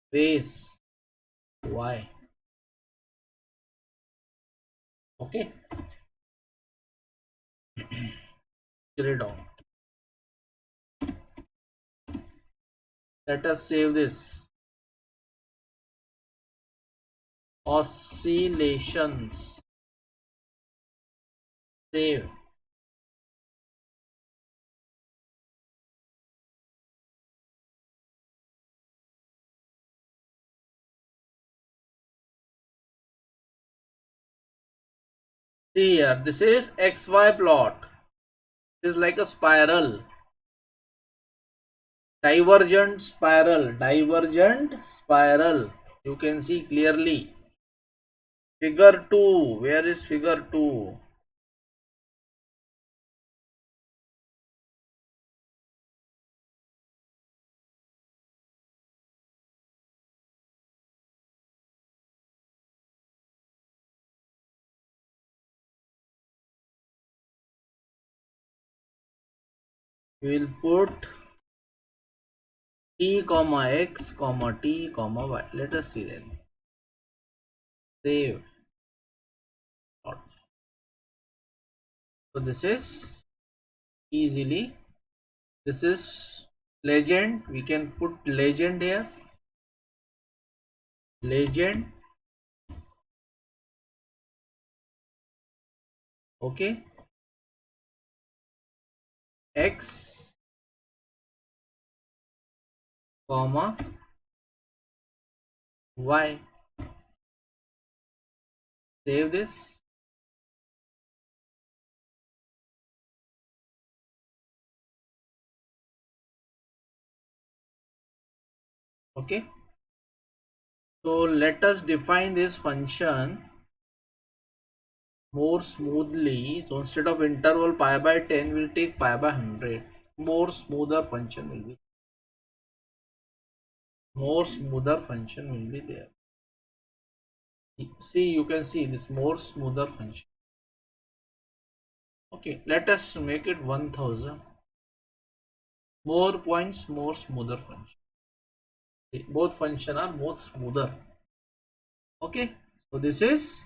space y. Okay, grid on. Let us save this. Oscillations, save. See here, this is xy plot. It is like a spiral, divergent spiral, you can see clearly. Figure 2, where is figure 2? We will put t comma x comma t comma y. Let us see then. Save. So this is easily, this is legend, we can put legend here, legend. Okay, x comma y. Save this. Okay, so let us define this function more smoothly. So instead of interval pi by 10, we'll take pi by 100. More smoother function will be. More smoother function will be there. See, you can see this more smoother function. Okay, let us make it 1000. More points, more smoother function. See, both function are more smoother. Okay, so this is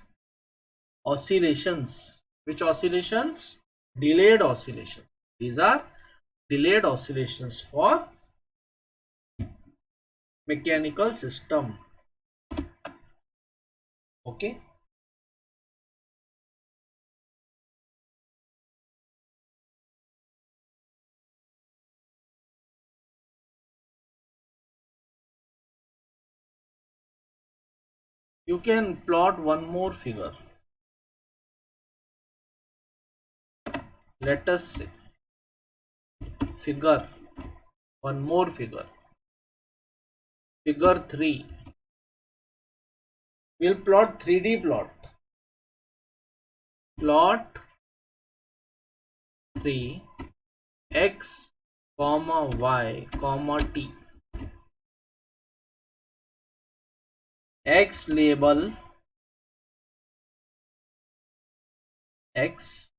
oscillations. Which oscillations? Delayed oscillations. These are delayed oscillations for mechanical system. Okay. You can plot one more figure. Let us see. Figure. One more figure. Figure 3. We'll plot 3D plot. Plot 3 x comma y comma t. X label x,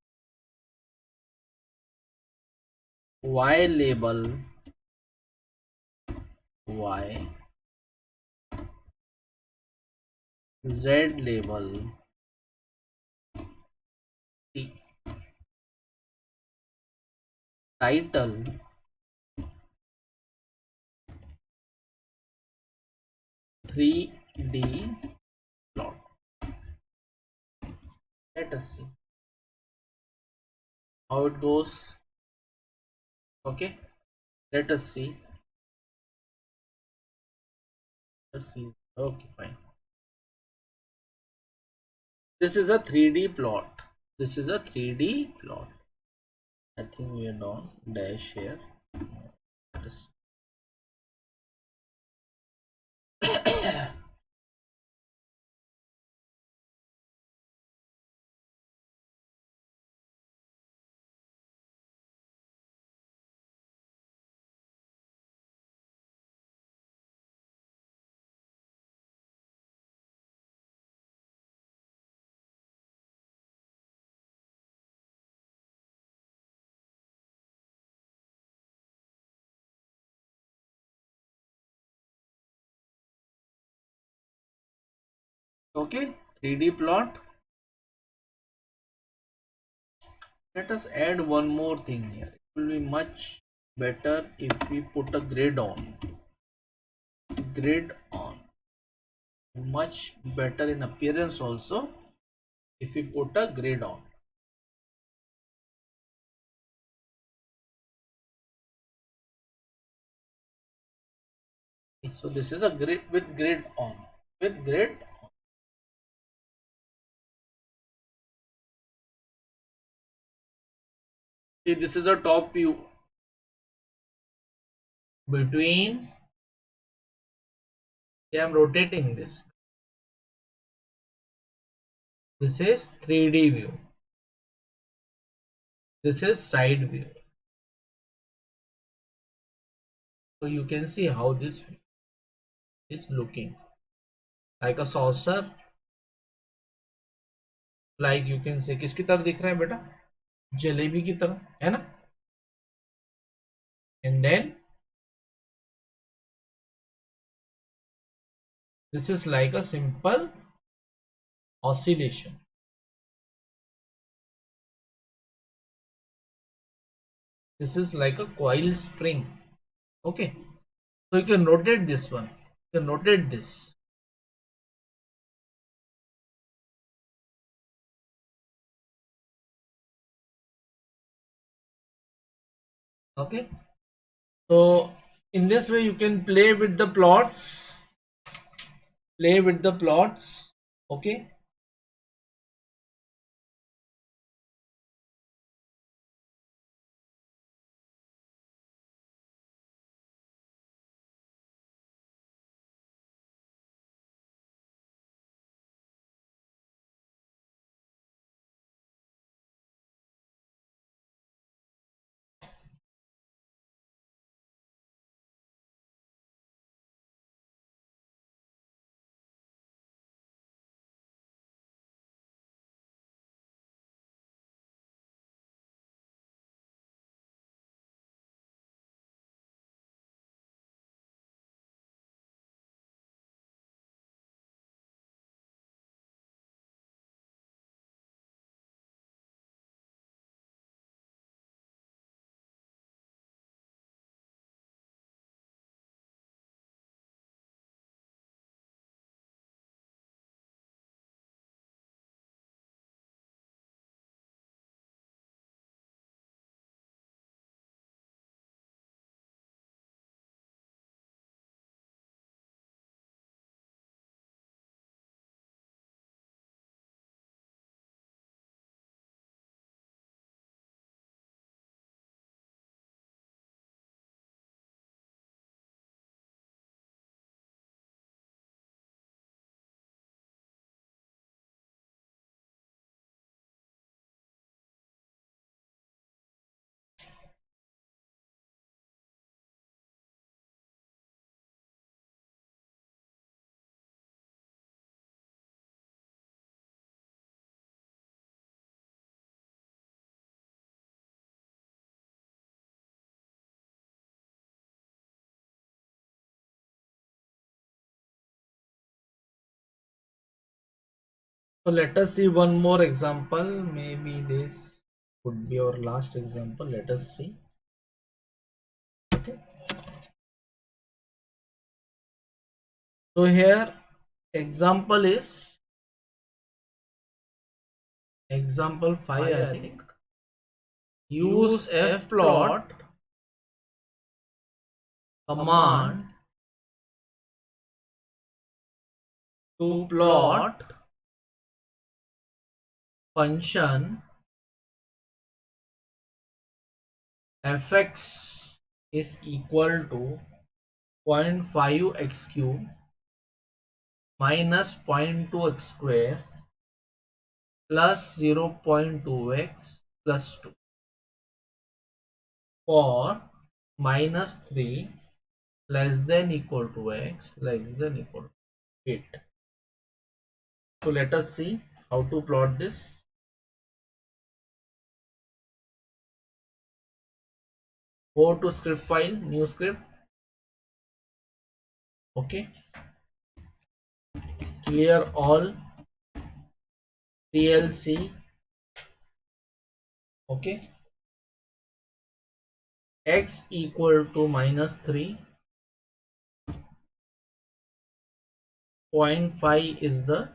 y label y, z label t. Title 3D plot. Let us see how it goes. Okay, let us see. Let's see. Okay, fine. This is a 3D plot. This is a 3D plot. I think we are done. Dash here. Let us okay, 3D plot. Let us add one more thing here. It will be much better if we put a grid on. Grid on. Much better in appearance also if we put a grid on. So this is a grid with grid on. With grid on. See, this is a top view. Between, I am rotating this. This is 3D view. This is side view. So you can see how this is looking like a saucer. Like you can say, किसकी तरह दिख रहा है बेटा? जलेबी की तरह, है ना? And then this is like a simple oscillation. This is like a coil spring. Okay, so you can rotate this one. You can rotate this. Okay, so in this way you can play with the plots. Play with the plots. Okay. So let us see one more example. Maybe this would be our last example. Let us see. Okay. So here example is example 5, I think. Use fplot command to plot function fx is equal to 0.5 x cube minus 0.2 x square plus 0.2 x plus 2 for minus 3 less than equal to x less than equal to 8. So let us see how to plot this. Go to script file, new script. Okay, clear all TLC. Okay, x equal to minus 3, 0.5 is the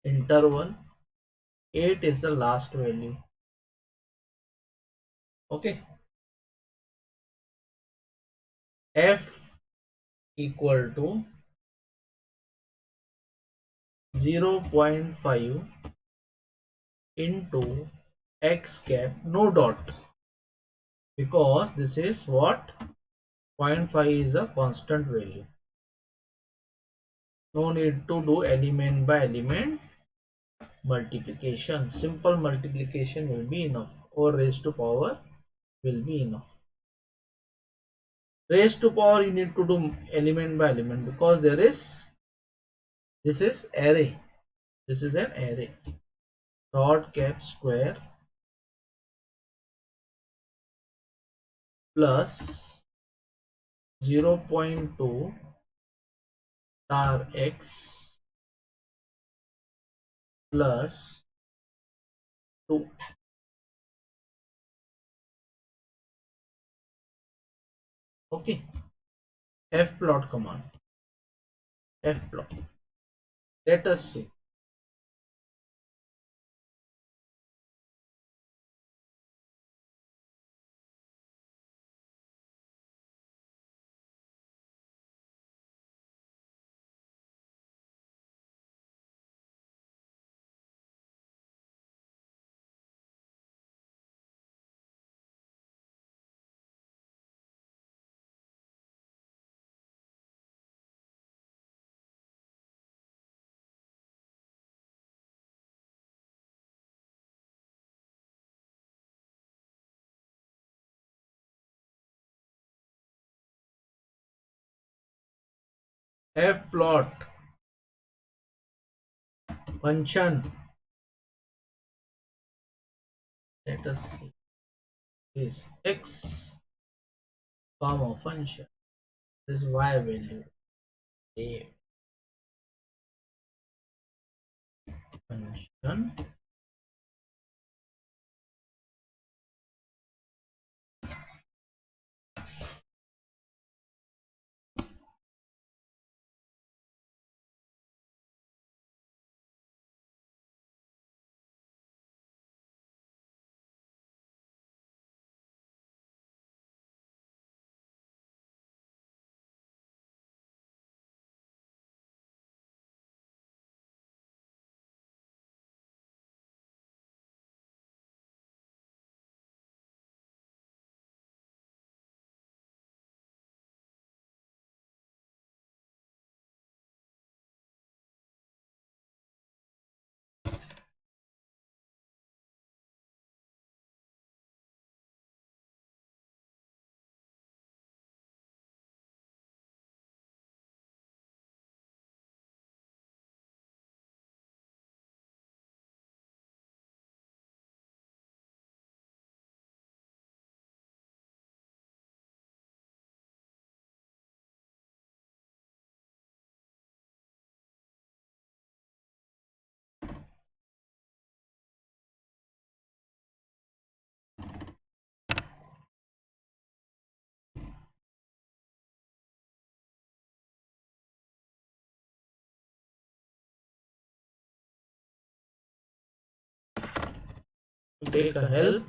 interval, 8 is the last value. Okay, f equal to 0.5 into x cap, no dot, because this is what 0.5 is a constant value. No need to do element by element multiplication. Simple multiplication will be enough, or raised to power will be enough. Raised to power you need to do element by element, because there is, this is array, this is an array. Dot cap square plus 0.2 star x plus 2. Okay, fplot command, fplot. Let us see. Fplot function, let us see, is x comma function, this y value, a function We take a help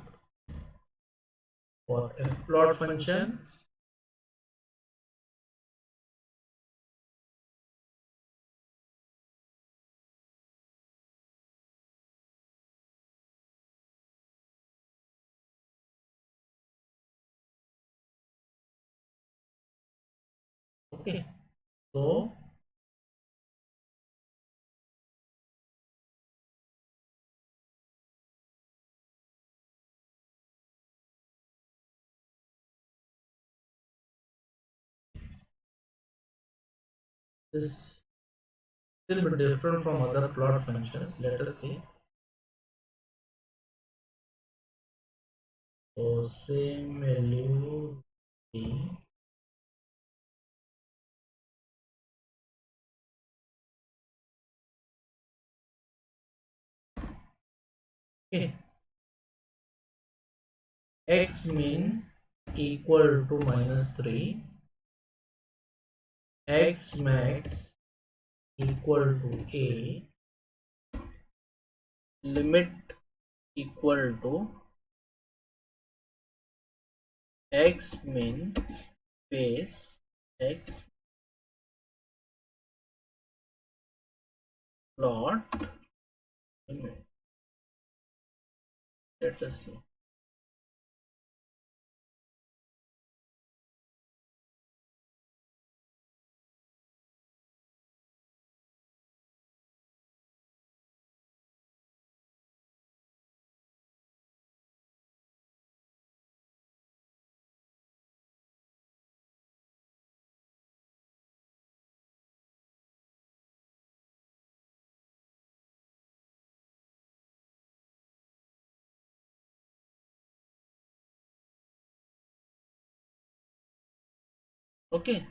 for a plot function. Okay, so this little bit different from other plot functions. Let us see. So same value b. Okay, x min equal to -3, x max equal to a, limit equal to x min space x plot limit. Let us see. Okay,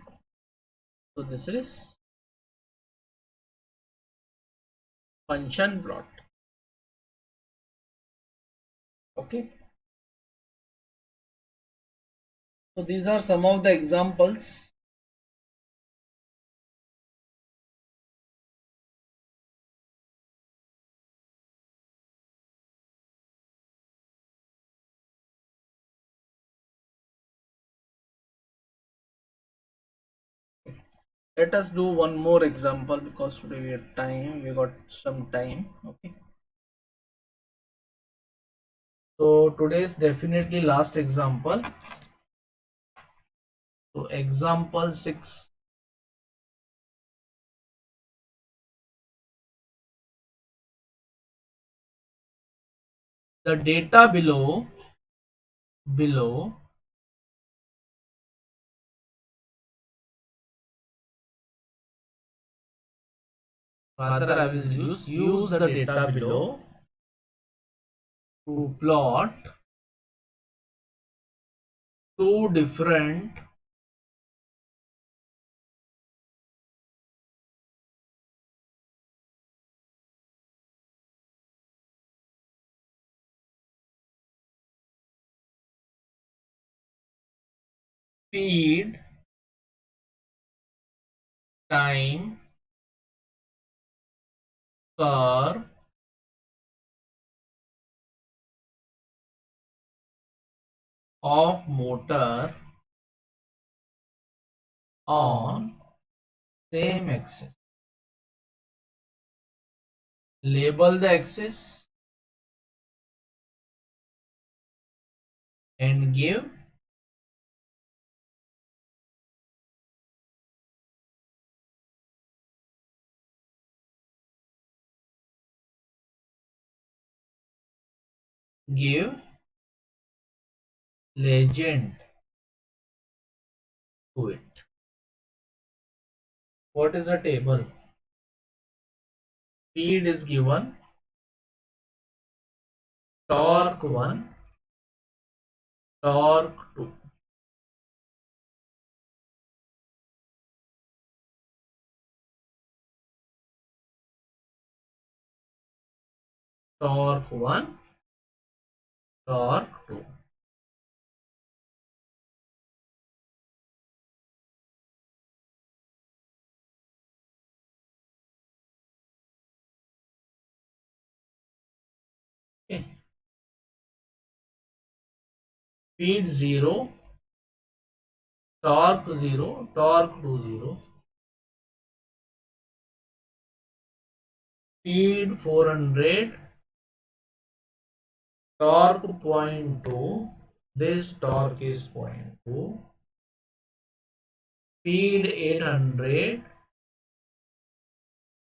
so this is function plot. Okay, so these are some of the examples. Let us do one more example because today we got some time. Okay, so today's definitely last example. So example 6. The data below rather I will use the data below to plot two different speed time curve of motor on same axis. Label the axis and give legend to it. What is the table? Speed is given, torque 1, torque 2. Torque 1, torque 2. Okay. speed 0, torque 0, torque 0, speed 400, torque 0.2, this torque is 0.2, speed 800,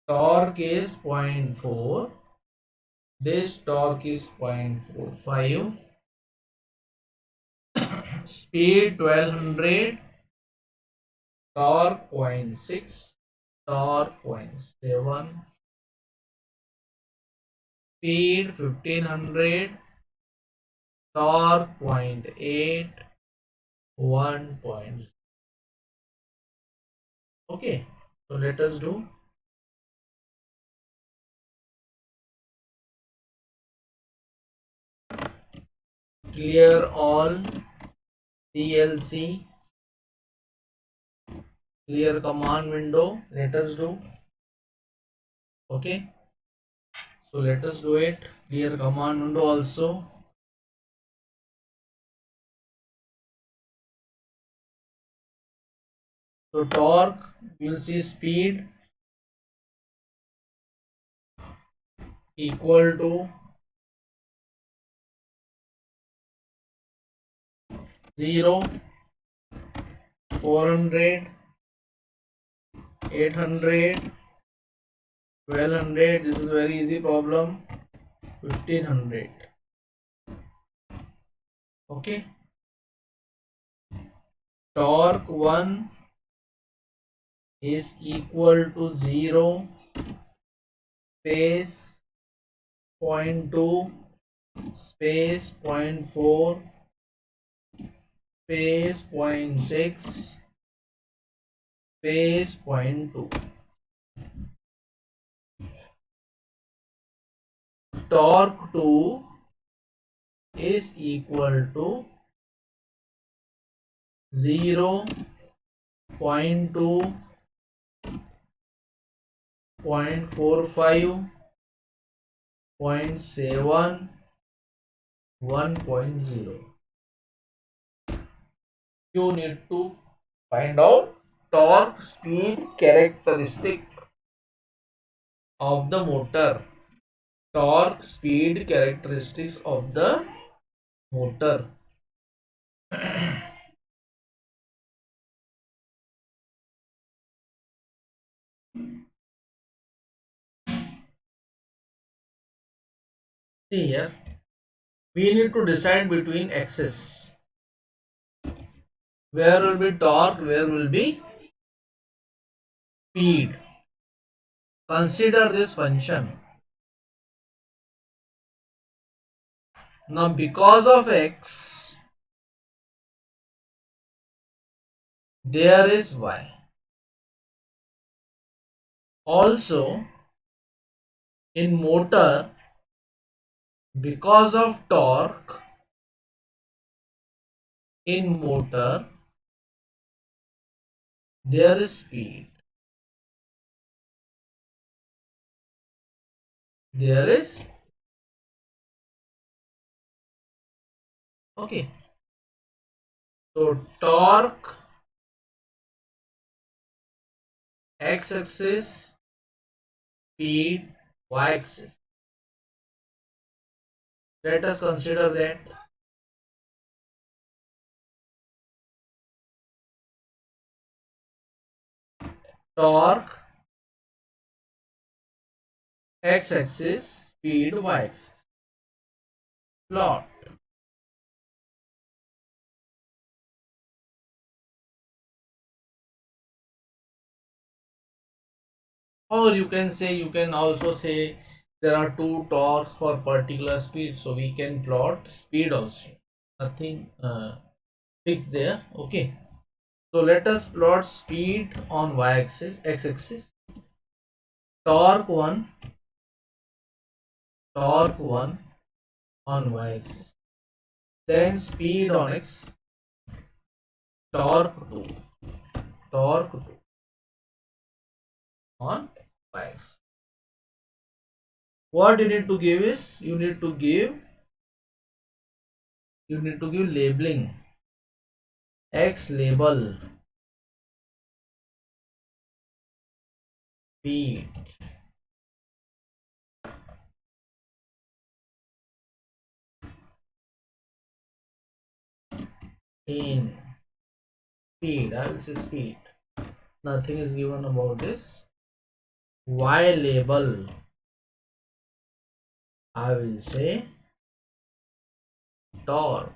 torque is 0.4, this torque is 0.45, speed 1200, torque 0.6, torque 0.7, speed 1500, torque 0.8, 1. Okay, so let us do. Clear all CLC, clear command window. Let us do. Okay, so let us do it. Clear command window also. So torque, we'll see speed equal to 0, 400, 800, 1200. This is very easy problem. 1500. Okay. Torque 1 is equal to 0, space 0.2, space 0.4, space 0.6, space 0.2. Torque 2 is equal to 0, 0.2, 0.45, 0.7, 1.0. You need to find out torque speed characteristic of the motor. Torque speed characteristics of the motor. See here, we need to decide between axes. Where will be torque, where will be speed. Consider this function. Now because of x, there is y. Also in motor, because of torque, in motor there is speed. There is, okay. So torque x-axis, speed y-axis. Let us consider that. Torque x-axis, speed y-axis. Plot. Or you can also say there are two torques for particular speed, so we can plot speed also. Nothing fixed there. Okay, so let us plot speed on y-axis, x-axis. Torque 1 on y-axis, then speed on x, torque 2 on y-axis. What you need to give is, you need to give You need to give labeling. X label speed in speed. I will say speed. Nothing is given about this. Y label, I will say torque.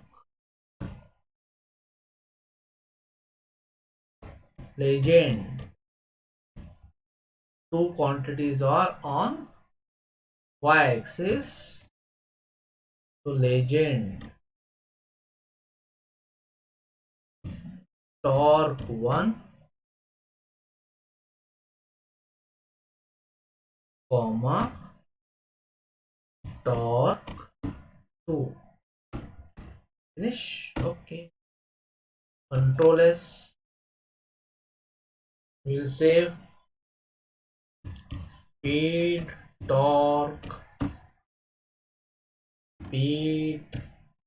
Legend, two quantities are on y-axis. So legend torque 1, comma torque 2. Finish. Okay. Control S. We'll save speed torque, speed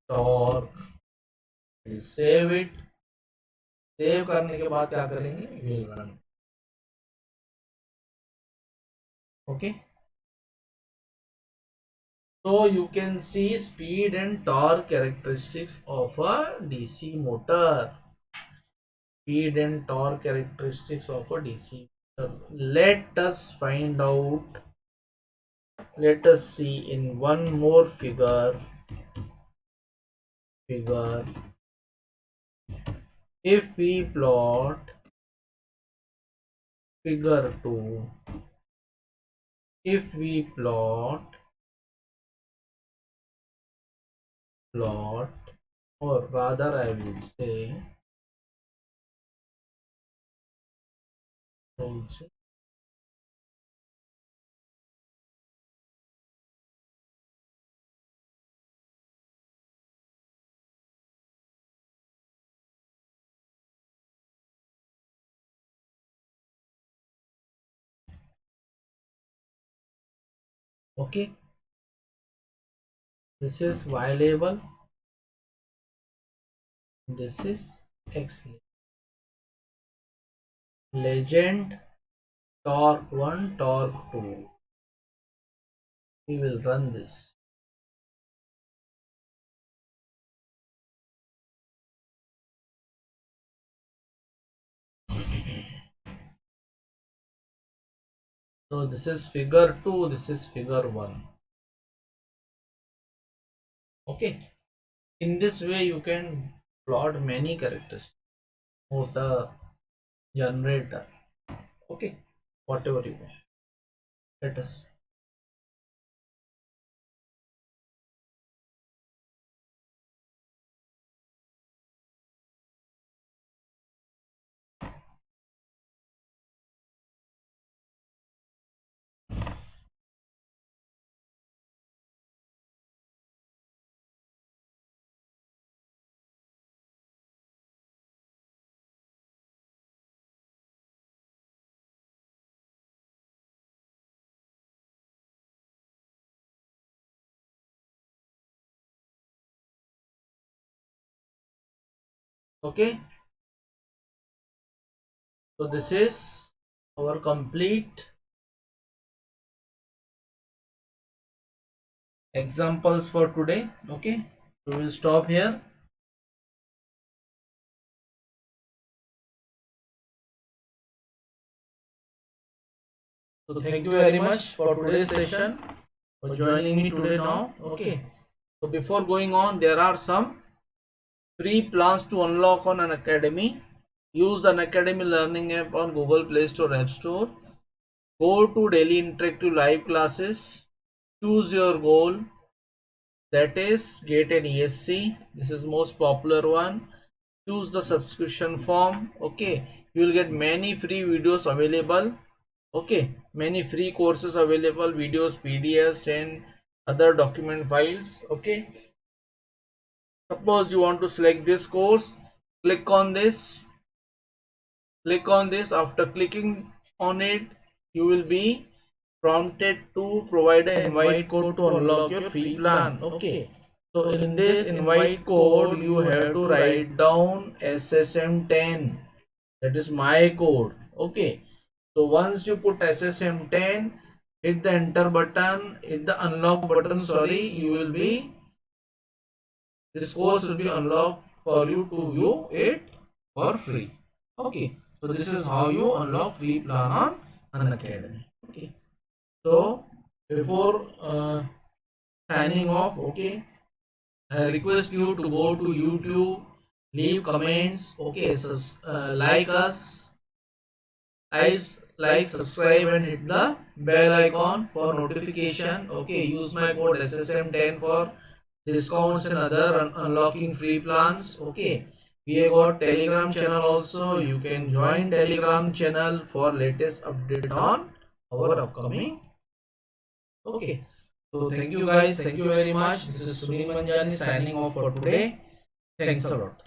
torque. We'll save it. Save करने के बाद क्या करेंगे? We'll run. Okay. So you can see speed and torque characteristics of a DC motor. Speed and torque characteristics of a DC motor. Let us find out. Let us see in one more figure. If we plot figure 2, if we plot, or rather I will say, okay, this is Y label, this is X label. Legend torque 1, torque 2. We will run this. So this is figure 2, this is figure 1. Okay. In this way you can plot many characters. Motor, generator. Okay. Whatever you want. Let us. Okay. So this is our complete examples for today. Okay. We will stop here. So thank you very much for today's session, for joining me today now. Okay. So before going on, there are some free plans to unlock on Unacademy. Use Unacademy Learning app on Google Play Store, App Store. Go to daily interactive live classes. Choose your goal. That is GATE ESE. This is most popular one. Choose the subscription form. Okay. You will get many free videos available. Okay. Many free courses available. Videos, PDFs and other document files. Okay. Suppose you want to select this course. Click on this. After clicking on it, you will be prompted to provide an invite code to unlock your free plan. Okay. So in this invite code, you have to write down SSM10. That is my code. Okay. So once you put SSM10, hit the enter button, hit the unlock button. Sorry, you will be, this course will be unlocked for you to view it for free. Okay. So this is how you unlock free plan on Unacademy. Okay. So before signing off, okay, I request you to go to YouTube, leave comments, okay, like us, like, subscribe and hit the bell icon for notification. Okay, use my code SSM10 for discounts and other unlocking free plans. Okay, we have got Telegram channel also. You can join Telegram channel for latest update on our upcoming. Okay, so thank you guys, thank you very much. This is Sunil Manjani signing off for today. Thanks a lot.